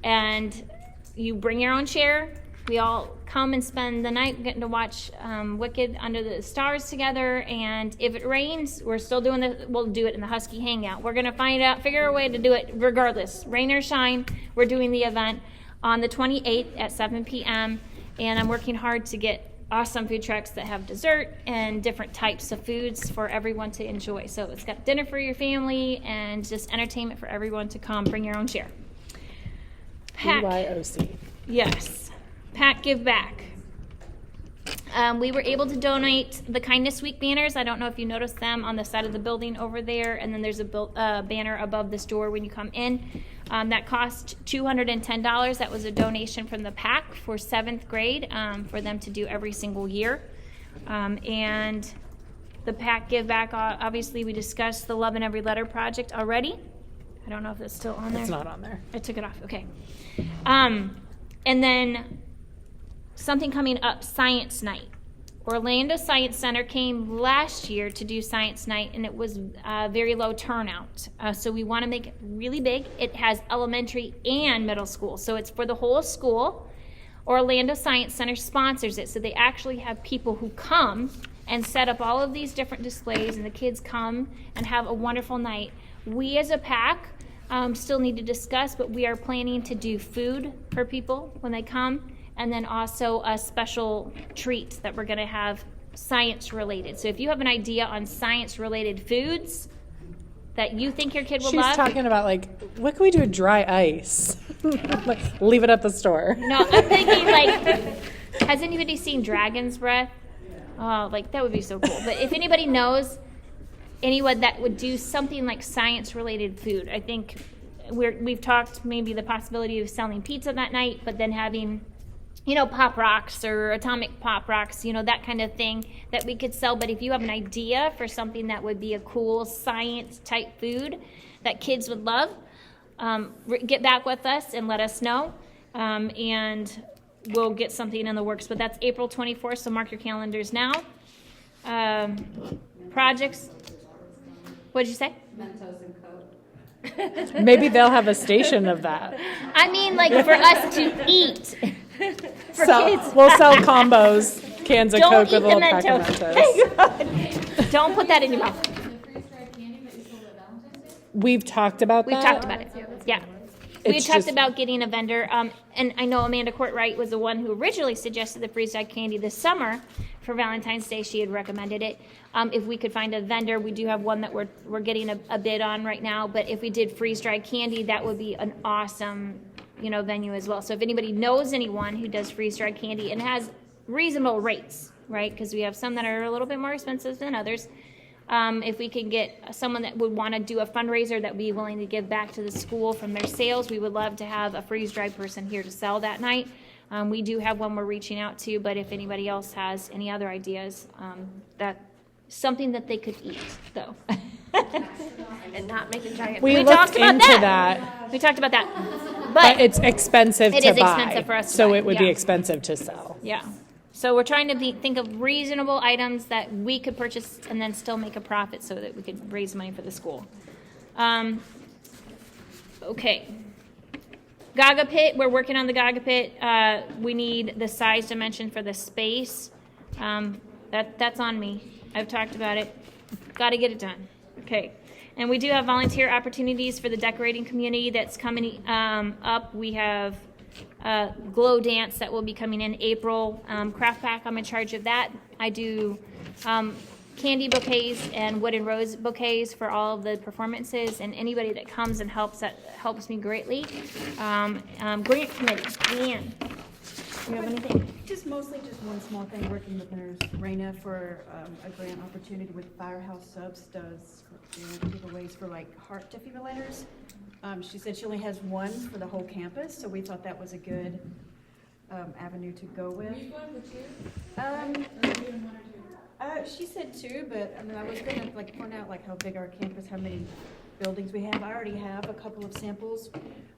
And you bring your own chair. We all come and spend the night getting to watch Wicked Under the Stars together. And if it rains, we'll do it in the Husky Hangout. We're gonna figure a way to do it regardless. Rain or shine, we're doing the event on the 28th at 7 p.m. And I'm working hard to get awesome food trucks that have dessert and different types of foods for everyone to enjoy. So it's got dinner for your family and just entertainment for everyone to come. Bring your own chair. PAC. BYOC. Yes. PAC Giveback. We were able to donate the Kindness Week banners. I don't know if you noticed them on the side of the building over there. And then there's a banner above this door when you come in. That cost $210. That was a donation from the PAC for 7th grade for them to do every single year. And the PAC Give Back, obviously we discussed the Love in Every Letter project already. I don't know if it's still on there. It's not on there. I took it off, okay. And then something coming up, Science Night. Orlando Science Center came last year to do Science Night, and it was very low turnout. So we want to make it really big. It has elementary and middle school, so it's for the whole school. Orlando Science Center sponsors it, so they actually have people who come and set up all of these different displays, and the kids come and have a wonderful night. We as a PAC still need to discuss, but we are planning to do food for people when they come, and then also a special treat that we're going to have science related. So if you have an idea on science related foods that you think your kid will love. She's talking about what can we do with dry ice? Leave it at the store. No, I'm thinking has anybody seen Dragon's Breath? Oh, that would be so cool. But if anybody knows anyone that would do something like science related food, I think we've talked maybe the possibility of selling pizza that night, but then having Pop Rocks or Atomic Pop Rocks, that kind of thing that we could sell. But if you have an idea for something that would be a cool science-type food that kids would love, get back with us and let us know, and we'll get something in the works. But that's April 24th, so mark your calendars now. Projects. What did you say? Mentos and Coke. Maybe they'll have a station of that. I mean, for us to eat. We'll sell combos, cans of Don't Coke with a eat little the pack of Mentos. Mentos. Don't put that in your mouth. The freeze-dried candy that you sold at Valentine's Day? We've talked about that. We've talked about it. Yeah. We had It's talked just- about getting a vendor, and I know Amanda Courtwright was the one who originally suggested the freeze-dried candy this summer for Valentine's Day. She had recommended it. If we could find a vendor, we do have one that we're getting a bid on right now, but if we did freeze-dried candy, that would be an awesome, venue as well. So if anybody knows anyone who does freeze-dried candy and has reasonable rates, right? Because we have some that are a little bit more expensive than others. If we can get someone that would want to do a fundraiser that would be willing to give back to the school from their sales, we would love to have a freeze-dried person here to sell that night. We do have one we're reaching out to, but if anybody else has any other ideas, that something that they could eat, though. And not make a giant. We talked looked about into that. that, We talked about that. but it's expensive It to is buy. expensive for us to So buy, it would be yeah. expensive to sell. Yeah. So we're trying to think of reasonable items that we could purchase and then still make a profit so that we could raise money for the school. Okay. Gaga pit, we're working on the Gaga pit. We need the size dimension for the space. That's on me. I've talked about it. Got to get it done. Okay. And we do have volunteer opportunities for the decorating community that's coming up. We have glow dance that will be coming in April. Craft Pack, I'm in charge of that. I do candy bouquets and wooden rose bouquets for all of the performances, and anybody that comes and helps, that helps me greatly. Grant committee, Leanne, you have anything? Mostly just one small thing, working with Nurse Raina for a grant opportunity with Firehouse Subs does giveaways for like heart defibrillators. She said she only has one for the whole campus, so we thought that was a good avenue to go with. Are you going for two? Um, Or are you doing one or two? She said two, but I mean, I was gonna like point out like how big our campus, how many buildings we have. I already have a couple of samples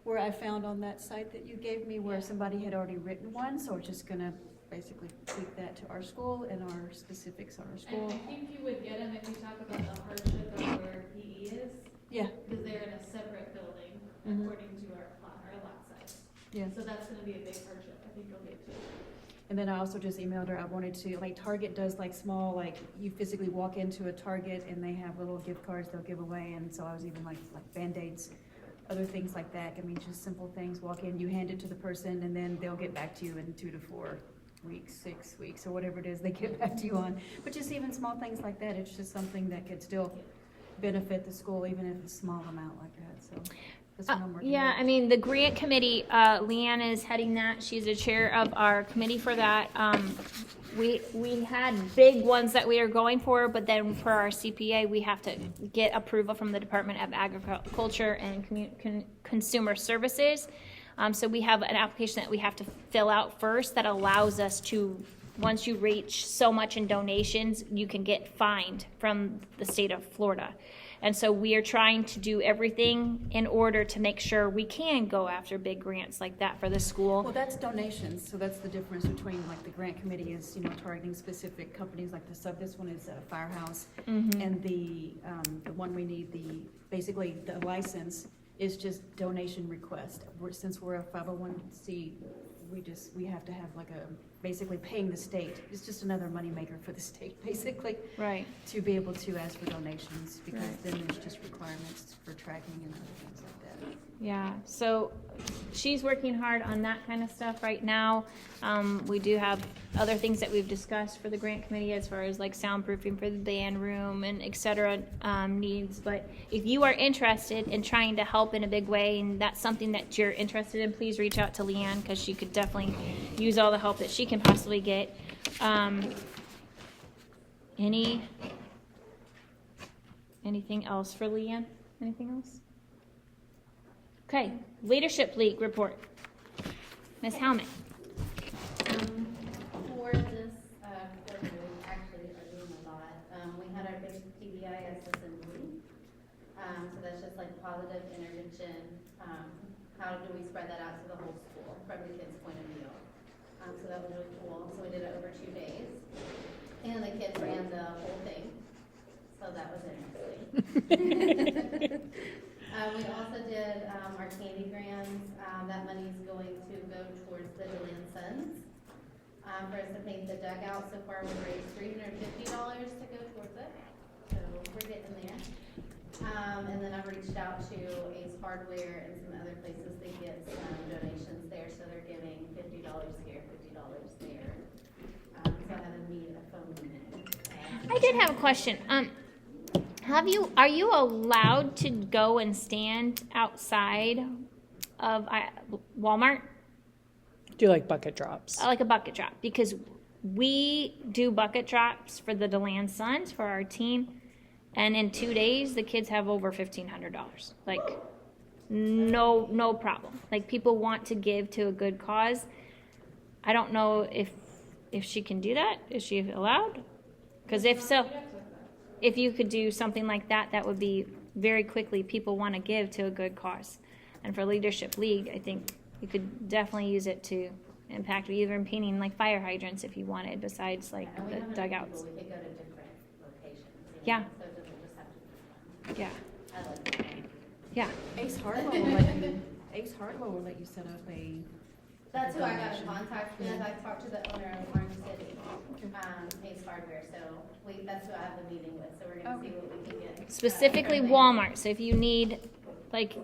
where I found on that site that you gave me where somebody had already written one, so we're just gonna basically tweak that to our school and our specifics on our And school. I think you would get them if you talk about the hardship of where PE is, Yeah, because they're in a separate building Mhm. according to our lot size. yeah. So that's gonna be a big hardship. I think you'll get to. And then I also just emailed her, I wanted to, like Target does like small, like you physically walk into a Target and they have little gift cards they'll give away, and so I was even like Band-Aids, other things like that. I mean, just simple things, walk in, you hand it to the person, and then they'll get back to you in 2 to 4 weeks, 6 weeks, or whatever it is they get back to you on. But just even small things like that, it's just something that could still benefit the school, even if it's a small amount like that, so. That's what I'm working Yeah, on. I mean, the grant committee, Leanne is heading that. She's the chair of our committee for that. We had big ones that we are going for, but then for our CPA, we have to get approval from the Department of Agriculture and Consumer Services. So we have an application that we have to fill out first that allows us to, once you reach so much in donations, you can get fined from the state of Florida. And so we are trying to do everything in order to make sure we can go after big grants like that for the school. Well, that's donations, so that's the difference between, like, the grant committee is, targeting specific companies like the sub, this one is Firehouse. And the one we need, basically, the license is just donation request. Since we're a 501c, we have to have like basically paying the state. It's just another moneymaker for the state, basically. Right. To be able to ask for donations, because Right. then there's just requirements for tracking and other things like that. Yeah, so she's working hard on that kind of stuff right now. We do have other things that we've discussed for the grant committee as far as like soundproofing for the band room and et cetera needs. But if you are interested in trying to help in a big way and that's something that you're interested in, please reach out to Leanne because she could definitely use all the help that she can possibly get. Anything else for Leanne? Anything else? Okay, Leadership League report. Ms. Howman. For this quarter, we actually are doing a lot. We had our big PBIS assembly. So that's just like positive intervention. How do we spread that out to the whole school from the kids' point of view? So that was really cool. So we did it over 2 days. And the kids ran the whole thing. So that was interesting. We also did our candy grants. That money is going to go towards the Deland Sons. For us to paint the dugout, so far we've raised $350 to go towards it. So we're getting there. And then I've reached out to Ace Hardware and some other places they get some donations there, so they're giving $50 here, $50 there. So I had to need a phone unit. I did have a question. Are you allowed to go and stand outside of Walmart? Do like bucket drops. Like a bucket drop, because we do bucket drops for the DeLand Sons for our team, and in 2 days the kids have over $1,500. Like, no problem. Like, people want to give to a good cause. I don't know if she can do that. Is she allowed? Because if so, if you could do something like that, that would be very quickly. People want to give to a good cause, and for Leadership League, I think you could definitely use it to impact, even painting like fire hydrants if you wanted, besides like And we the have enough dugouts. people, we could go to different locations. Yeah. So it doesn't just have to be one. Yeah, I like that. yeah. Ace Hardware will let you set up a. That's who I got in contact with. I talked to the owner of Orange City, Ace Hardware, so that's who I have the meeting with, so we're gonna see what we can get. Specifically from there. Walmart. So if you need, like,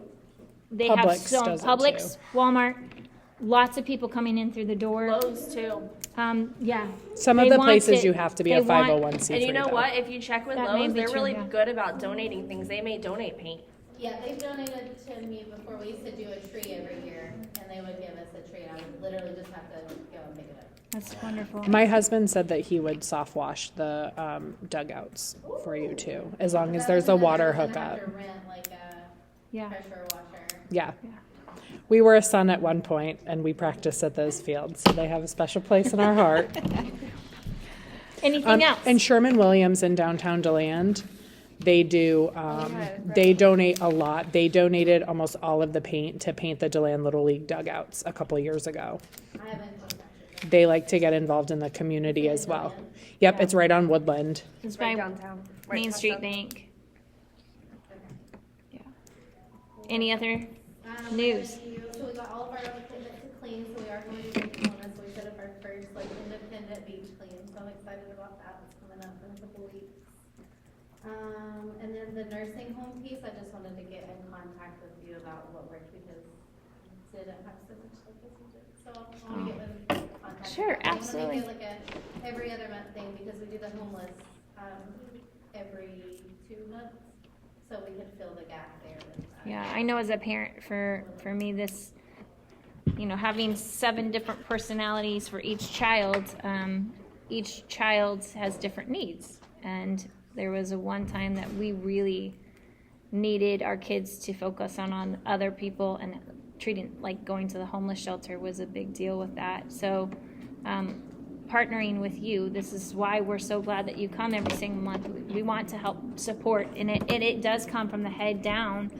they have Publix so does it Publix, too. Walmart, lots of people coming in through the door. Lowe's too. Yeah. Some of They the want places it- you have to be they a want- 501c3. And you know though. what? If you check with That may Lowe's, be they're true, really yeah. good about donating things. They may donate paint. Yeah, they've donated to me before. We used to do a tree every year, and they would give us a tree, and I would literally just have to go and pick it up. That's wonderful. My husband said that he would soft wash the dugouts for you too, as long as there's a water We're gonna have hookup. to rent like a Yeah. pressure washer. Yeah. We were a son at one point, and we practiced at those fields, so they have a special place in our heart. Anything else? And Sherman-Williams in downtown DeLand, they do, they donate a lot. They donated almost all of the paint to paint the DeLand Little League dugouts a couple years ago. I haven't contacted them. They like to get involved in the community as well. Yep, it's right on Woodland. It's Right by downtown. Right Main past Street them. Bank. Okay. Yeah. Any other? News. So we got all of our equipment to clean, so we are going to do Kelowna, so we set up our first like independent beach clean, so I'm excited about that. It's coming up in a couple weeks. And then the nursing home piece, I just wanted to get in contact with you about what worked because I didn't have so much like this we did. So I want to get in contact. Sure, with you. absolutely. I want to make it like a every other month thing because we do the homeless every 2 months, so we could fill the gap there with that. Yeah, I know as a parent, for me, this, having 7 different personalities for each child has different needs. And there was a one time that we really needed our kids to focus on other people, and treating, like going to the homeless shelter was a big deal with that. So, partnering with you, this is why we're so glad that you come every single month. We want to help support, and it does come from the head down.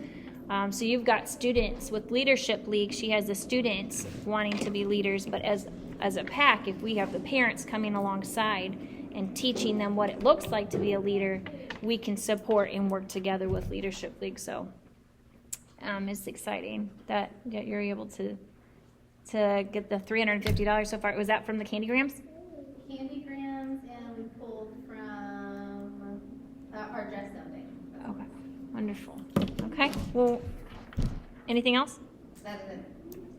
So you've got students with Leadership League. She has the students wanting to be leaders, but as a PAC, if we have the parents coming alongside and teaching them what it looks like to be a leader, we can support and work together with Leadership League. So it's exciting that you're able to get the $350 so far. Was that from the Candygrams? Candygrams, and we pulled from our dress something. Okay, wonderful. Okay, well, anything else? That is it.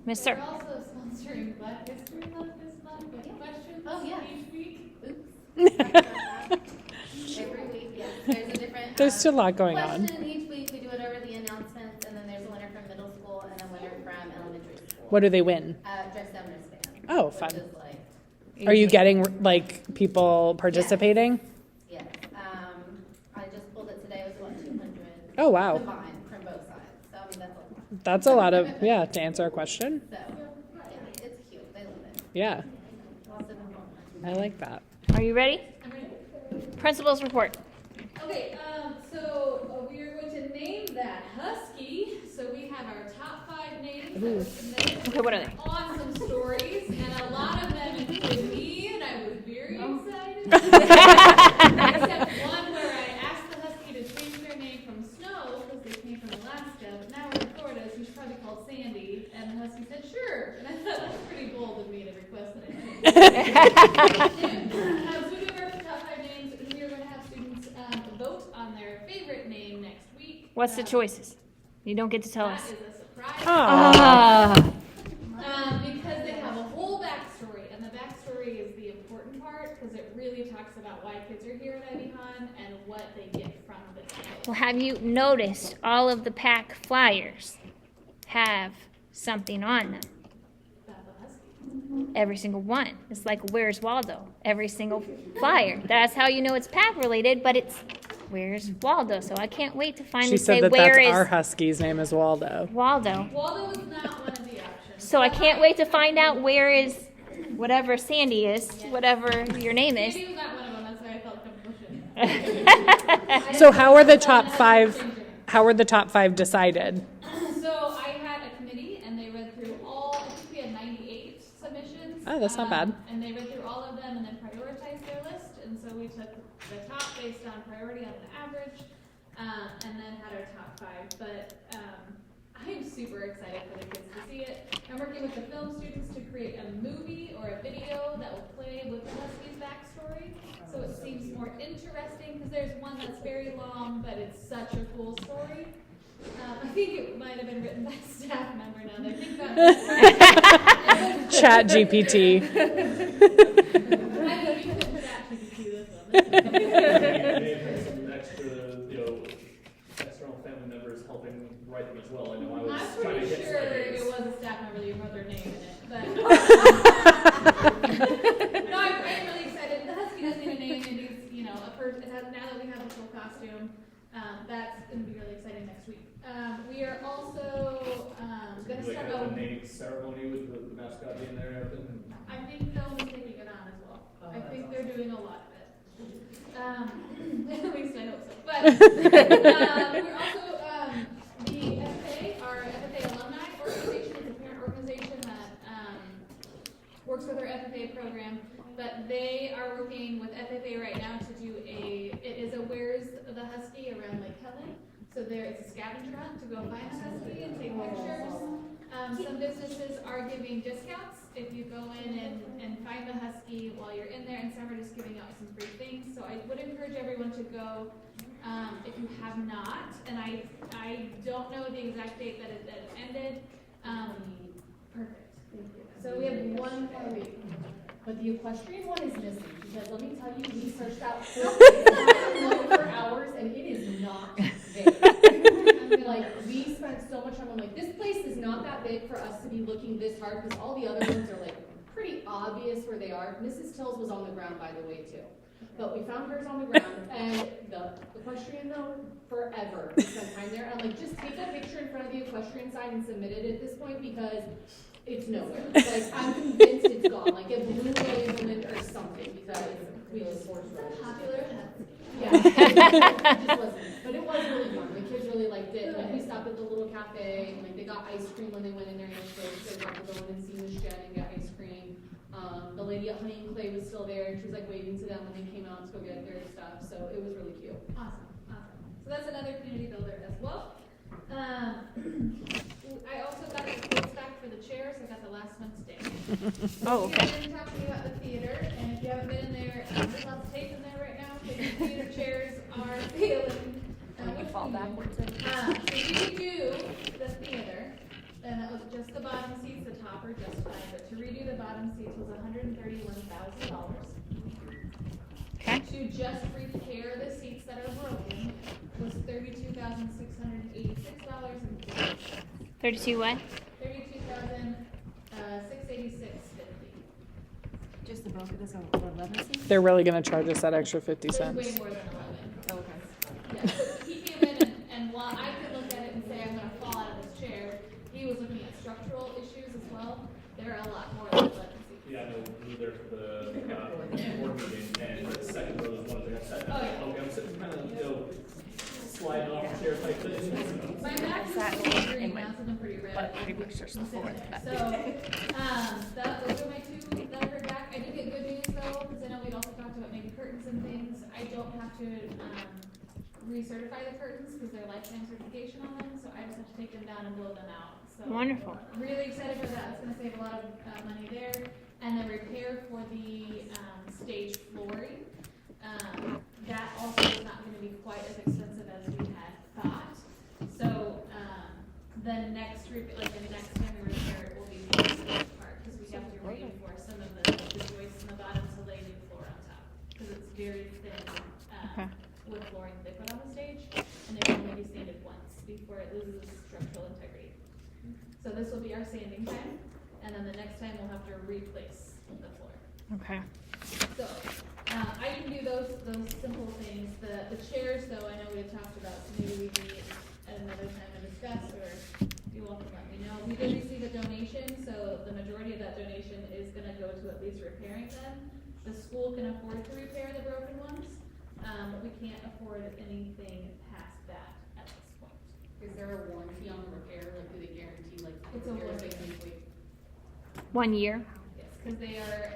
Miss We're Sir? also sponsoring Black History Month this month with questions Oh, yeah. each week. Every week, yes. There's a different. There's still a lot going on. Question each week. We do it over the announcements, and then there's a winner from middle school and a winner from elementary school. What do they win? Dress down wristband. Oh, which fun. is like, Are you getting like people participating? yes. I just pulled it today. It was about 200. Oh, wow. Combined from both sides. So I mean that's a lot. That's a lot of, yeah, to answer a question. So yeah, it's cute. They love it. Yeah, Lots of information. I like that. Are you ready? I'm ready. Principal's report. Okay, so we are going to name that Husky. So we have our top 5 names that were submitted. Okay, what are they? Awesome stories, and a lot of them include me, and I was very excited. Except one where I asked the Husky to change their name from Snow, because they came from Alaska, but now we're in Florida, so she should probably be called Sandy, and the Husky said, sure. And I thought that's pretty bold of me to request that I change. So we have our top 5 names, and we are going to have students vote on their favorite name next week. What's the choices? You don't get to tell That us. is a surprise. Ah. Because they have a whole backstory, and the backstory is the important part because it really talks about why kids are here at Ivy Han and what they get from the day. Well, have you noticed all of the PAC flyers have something on them? About the Husky. Every single one. It's like, where's Waldo? Every single flyer. That's how you know it's PAC related, but it's where's Waldo? So I can't wait to finally She say said that where that's is our Husky's name is Waldo. Waldo. Waldo is not one of the options. So I can't wait to find out where is whatever Sandy is, whatever your name is. Maybe it was not one of them. That's why I felt comfortable sharing. So how are the top 5? How are the top 5 decided? So I had a committee, and they read through all. I think we had 98 submissions. Oh, that's not bad. And they read through all of them and then prioritized their list. And so we took the top based on priority on an average, and then had our top 5. But I am super excited for the kids to see it. I'm working with the film students to create a movie or a video that will play with the Husky's backstory. So it seems more interesting because there's one that's very long, but it's such a cool story. I think it might have been written by a staff member now that I think about it. Chat GPT. I mean, you could chat GPT this one. Maybe have some extra, external family members helping write them as well. I know I was I'm trying to pretty get sure some it ideas. was a staff member that you wrote their name in it, but. No, I'm really excited. The Husky doesn't need a name, and he's, a person, now that we have a full costume, that's gonna be really exciting next week. We are also, gonna Like start a a, naming ceremony with the mascot being there and everything. I think film is taking it on as well. I think they're doing a lot of it. At least I hope so. But, we're also, the FFA, our FFA alumni organization is a parent organization that, works with our FFA program, but they are working with FFA right now to do it is a Where's the Husky around Lake Helen. So there is a scavenger hunt to go find the Husky and take pictures. Some businesses are giving discounts if you go in and find the Husky while you're in there, and some are just giving out some free things. So I would encourage everyone to go if you have not, and I don't know the exact date that it ended. Perfect. Thank you. So we have one more week. But the equestrian one is missing, because let me tell you, we searched out for hours, and it is not there. Like, we spent so much time, I'm like, this place is not that big for us to be looking this hard, because all the other ones are like pretty obvious where they are. Mrs. Till's was on the ground, by the way, too. But we found hers on the ground, and the equestrian, though, forever. We spent time there, and I'm like, just take a picture in front of the equestrian sign and submit it at this point, because it's nowhere. Like, I'm convinced it's gone. Like, it blew away in the wind or something, because we just Popular. yeah, it just wasn't. But it was really fun. The kids really liked it. Like, we stopped at the little cafe, and like they got ice cream when they went in there yesterday. So they got to go in and see Miss Jen and get ice cream. The lady at Honey and Clay was still there, and she was like waving to them when they came out to go get their stuff. So it was really cute. Awesome. So that's another community builder as well. I also got the quotes back for the chairs. I got the last month's day. Oh, okay. I didn't talk to you about the theater, and if you haven't been in there, there's lots of tape in there right now. The theater chairs are failing. You fall backwards. To redo the theater, and that was just the bottom seats, the top are just fine, but to redo the bottom seats was $131,000. Okay. To just repair the seats that are broken was $32,686. 32 what? $32,686.50. Just the broken, that's 11 seats? They're really going to charge us that extra 50 It was way cents. more than 11. Okay. Yeah, so he came in and while I could look at it and say I'm gonna fall out of this chair, he was looking at structural issues as well. There are a lot more than 11 seats. Yeah, no, we were there for the board meeting, and the second row was one of the guys said, Oh, yeah. okay, I'm sitting kind of, sliding off the chair type thing. My back is green now, so I'm pretty red. But pretty much there's the floor. So, those are my two that I heard back. I did get good news though, because I know we'd also talked about maybe curtains and things. I don't have to, recertify the curtains because they're lifetime certification on them, so I just have to take them down and blow them out. So Wonderful. really excited for that. It's gonna save a lot of money there. And then repair for the stage flooring. That also is not gonna be quite as expensive as we had thought. then next time we repair it will be more state part, because we have to reinforce some of the joists in the bottom to lay new floor on top, because it's very thin, wood flooring they put on the stage, and they will only be sanded once before it loses structural integrity. So this will be our sanding time, and then the next time we'll have to replace the floor. Okay. So, I can do those simple things. The chairs, though, I know we had talked about, so maybe we can meet at another time and discuss, or you all can let me know. We did receive a donation, so the majority of that donation is gonna go to at least repairing them. The school can afford to repair the broken ones, but we can't afford anything past that at this point. Is there a warranty on the repair, like, do they guarantee, like, It's a repairs warranty. basically? 1 year. Yes, because they are,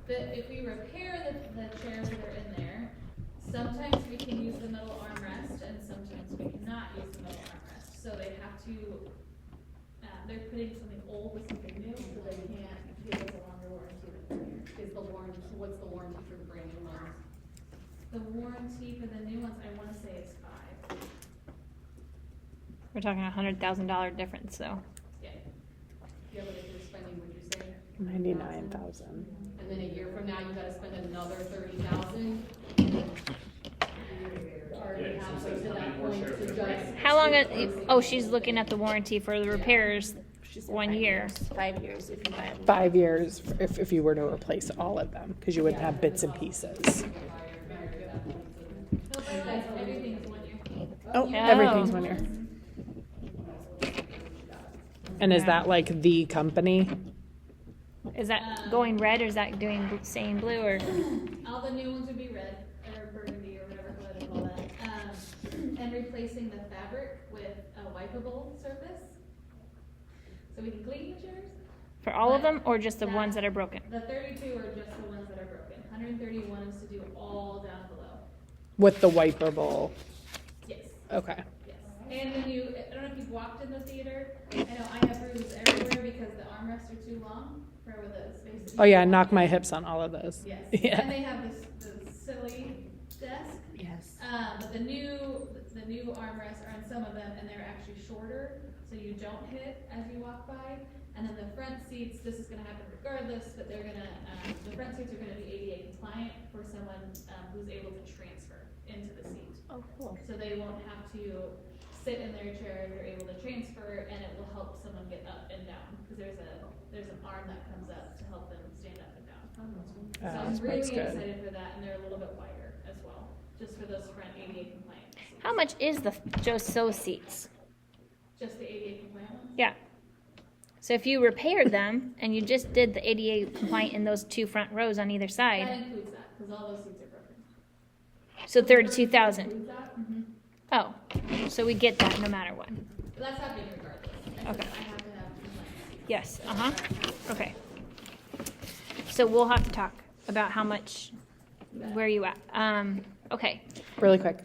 if we repair the chairs that are in there, sometimes we can use the metal armrest and sometimes we cannot use the metal armrest. So they have to, they're putting something old with something new, so they can't give us a longer warranty than 1 year. Is the warranty, what's the warranty for the brand new ones? The warranty for the new ones, I wanna say is 5. We're talking $100,000 difference, so. Yeah. Yeah, but if you're spending, would you say? 99,000. And then a year from now, you gotta spend another 30,000? Already Yeah, halfway so to how many that more point chairs to are just. there? How long, oh, she's looking at the warranty for the repairs, She said 1 5 year. years. 5 years if you buy them. 5 years if you were to replace all of them, because you wouldn't have bits and pieces. No, but everything is 1 year. Oh, Oh. everything's 1 year. And is that like the company? Is that going red or is that doing saying blue or? All the new ones would be red, or burgundy, or whatever color they call that. And replacing the fabric with a wipeable surface. So we can clean the chairs. For all of them or just the ones that are broken? The 32 are just the ones that are broken. 131 is to do all down below. With the wipeable, Yes, okay. yes. And when you, I don't know if you've walked in the theater, I know I have bruises everywhere because the armrests are too long for where the space. that Oh you yeah, walk knock in. my hips on all of those. Yes. Yeah. And they have this silly desk. Yes. But the new armrests are on some of them, and they're actually shorter, so you don't hit as you walk by. And then the front seats, this is gonna happen regardless, but they're gonna, the front seats are gonna be ADA compliant for someone, who's able to transfer into the seat. Oh, cool. So they won't have to sit in their chair, they're able to transfer, and it will help someone get up and down, because there's an arm that comes up to help them stand up and down. So I'm That's really good. excited for that, and they're a little bit wider as well, just for those front ADA compliant seats. How much is the Joe So seats? Just the ADA compliant ones? Yeah. So if you repaired them and you just did the ADA compliant in those 2 front rows on either That side, includes that, because all those seats are broken. so 32,000. Includes that? Oh, so we get that no matter what. But that's happening regardless. I Okay. have to have compliant seats. Yes, okay. So we'll have to talk about how much, where you at. Okay, Really quick.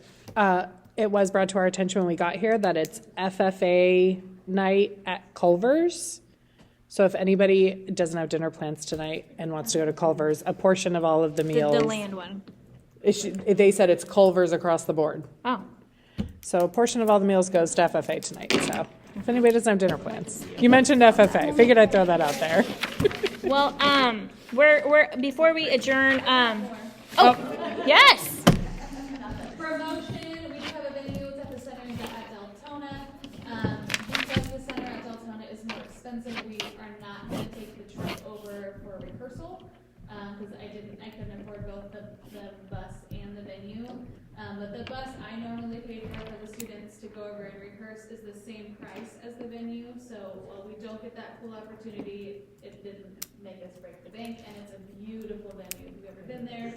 It was brought to our attention when we got here that it's FFA night at Culver's. So if anybody doesn't have dinner plans tonight and wants to go to Culver's, a portion of all of the meals. the land one. They said it's Culver's across the board. Oh, So a portion of all the meals goes to FFA tonight. So if anybody doesn't have dinner plans. You mentioned FFA. Figured I'd throw that out there. well, we're, before we adjourn, yes. Promotion, we do have a venue, it's at the center at Deltona. Because the center at Deltona is more expensive, we are not gonna take the trip over for rehearsal. Cause I couldn't afford both the bus and the venue. But the bus I normally pay for the students to go over and rehearse is the same price as the venue. So while we don't get that cool opportunity, it didn't make us break the bank, and it's a beautiful venue. If you've ever been there,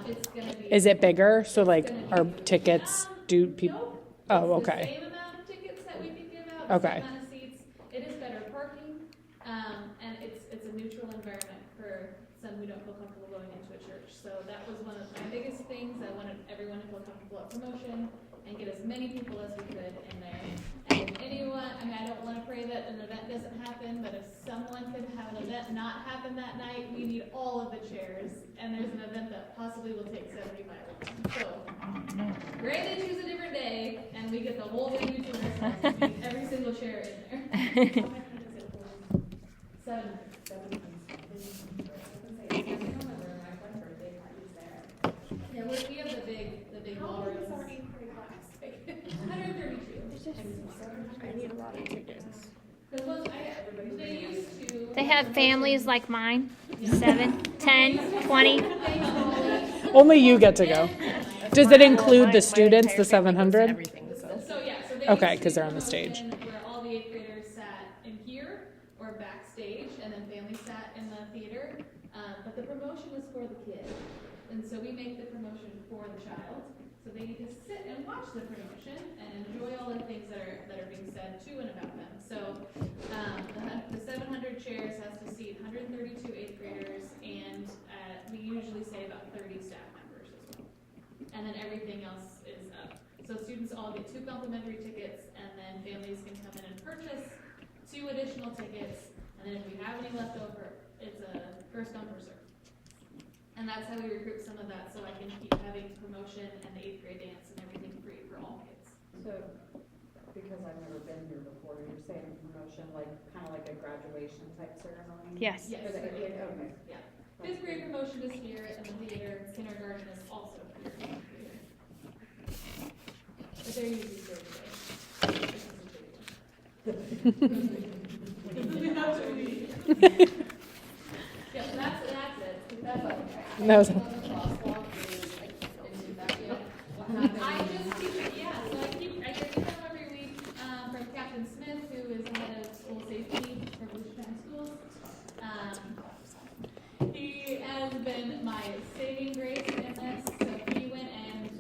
it's gonna be. Is it bigger? So like are tickets, do people? Nope. Oh, It's the okay. same amount of tickets that we can give out, Okay. same amount of seats. It is better parking, and it's a neutral environment for some who don't feel comfortable going into a church. So that was one of my biggest things. I wanted everyone to feel comfortable at promotion and get as many people as we could in there. And if anyone, I mean, I don't want to pray that an event doesn't happen, but if someone could have an event not not happen that night, we need all of the chairs, and there's an event that possibly will take 75 of them. So, great, they choose a different day, and we get the whole venue to ourselves, we need every single chair in there. 700. Yeah, we have the big ballroom. 132. I need a lot of tickets. They used to. They have families like mine, 7, 10, 20. Only you get to go. Does it include the students, the 700? Everything, so. So yeah, so they Okay, used 'cause to they're on the do stage. something where all the 8th graders sat in here or backstage, and then families sat in the theater. But the promotion was for the kid, and so we make the promotion for the child. So they need to sit and watch the promotion and enjoy all the things that are being said to and about them. So the 700 chairs has to seat 132 8th graders, and we usually say about 30 staff members as well. And then everything else is up. So students all get 2 complimentary tickets, and then families can come in and purchase 2 additional tickets. And then if we have any left over, it's a first come, first serve. And that's how we recruit some of that, so I can keep having promotion and the 8th grade dance and everything free for all kids. So, because I've never been here before, you're saying promotion, like, kind of like a graduation type ceremony? Yes. Yes. For the 8th grade, okay. Yeah. 5th grade promotion is here, and the theater, kindergarten is also here. But they're usually here today. Yeah, so that's it. That's all. That was- I just keep, yeah, so I get them every week, from Captain Smith, who is the head of school safety for Blueshtown Schools. He has been my saving grace in this, so he went and,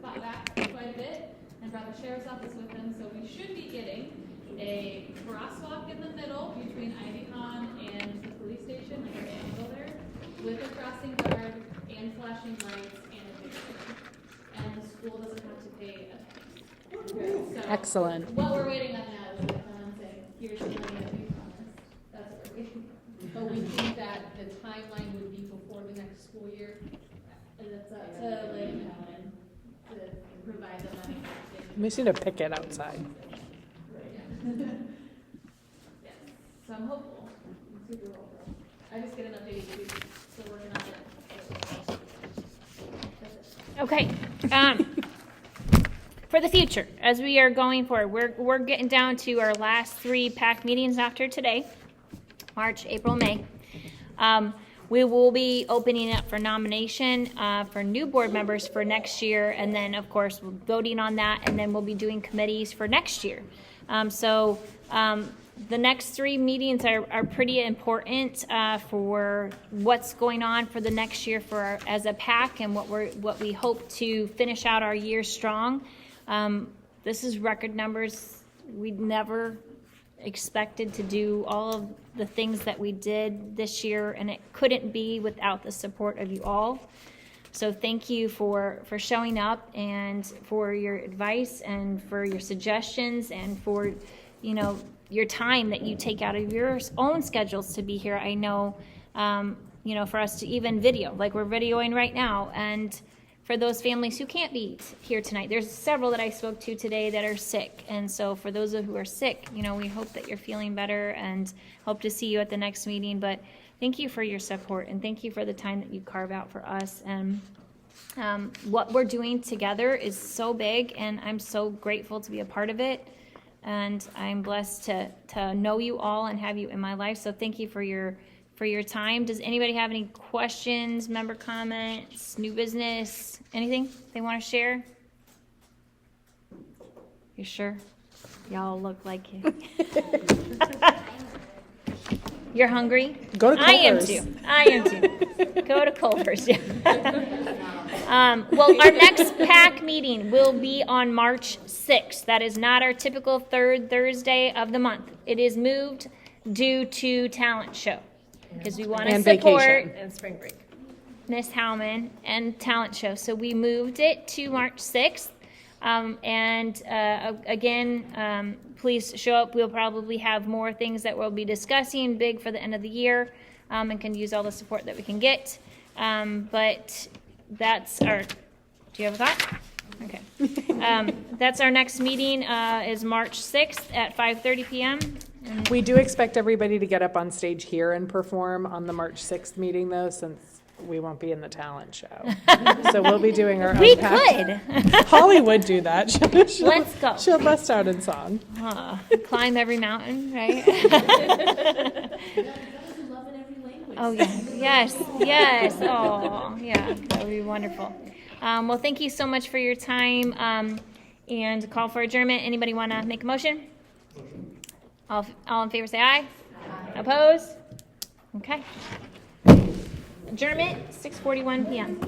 fought back quite a bit and brought the sheriff's office with him, so we should be getting a crosswalk in the middle between Ivy Pond and the police station, like an angle there, with a crossing guard and flashing lights and a picture. And the school doesn't have to pay a penny. So Excellent. what we're waiting on now is to come and say, here's the money that we promised. That's what we're waiting. But we think that the timeline would be before the next school year. And it's up to Lynn Allen to provide the money. We just need a picket outside. Yes. So I'm hopeful. I'm super hopeful. I just get an update each week, so working on it. That's it. Okay. For the future, as we are going forward, we're getting down to our last 3 PAC meetings after today, March, April, May. We will be opening up for nomination for new board members for next year, and then, of course, we're voting on that, and then we'll be doing committees for next year. The next 3 meetings are pretty important for what's going on for the next year as a PAC, and what we hope to finish out our year strong. This is record numbers. We'd never expected to do all of the things that we did this year, and it couldn't be without the support of you all. So thank you for showing up, and for your advice, and for your suggestions, and for, your time that you take out of your own schedules to be here. I know, for us to even video, like we're videoing right now, and for those families who can't be here tonight. There's several that I spoke to today that are sick, and so for those who are sick, we hope that you're feeling better, and hope to see you at the next meeting. But thank you for your support, and thank you for the time that you carve out for us. And what we're doing together is so big, and I'm so grateful to be a part of it. And I'm blessed to know you all and have you in my life. So thank you for your time. Does anybody have any questions, member comments, new business, anything they want to share? You sure? Y'all look like it. You're hungry? Go to Culver's. I am too. Go to Culver's. Yeah. Well, our next PAC meeting will be on March 6th. That is not our typical 3rd Thursday of the month. It is moved due to talent show, because we want to And support vacation. And spring break. Miss Howman and talent show. So we moved it to March 6th. Again, please show up. We'll probably have more things that we'll be discussing big for the end of the year. and can use all the support that we can get. But that's our, do you have a thought? Okay. That's our next meeting, is March 6th at 5:30 p.m. We do expect everybody to get up on stage here and perform on the March 6th meeting, though, since we won't be in the talent show. So we'll be doing our own. We PAC. could. Holly would do that. Let's go. She'll bust out in song. Climb every mountain, right? Oh, yeah. Yes. Oh, yeah. That would be wonderful. Well, thank you so much for your time. And call for adjournment. Anybody want to make a motion? All in favor say aye. Opposed? Okay. Adjournment, 6:41 p.m.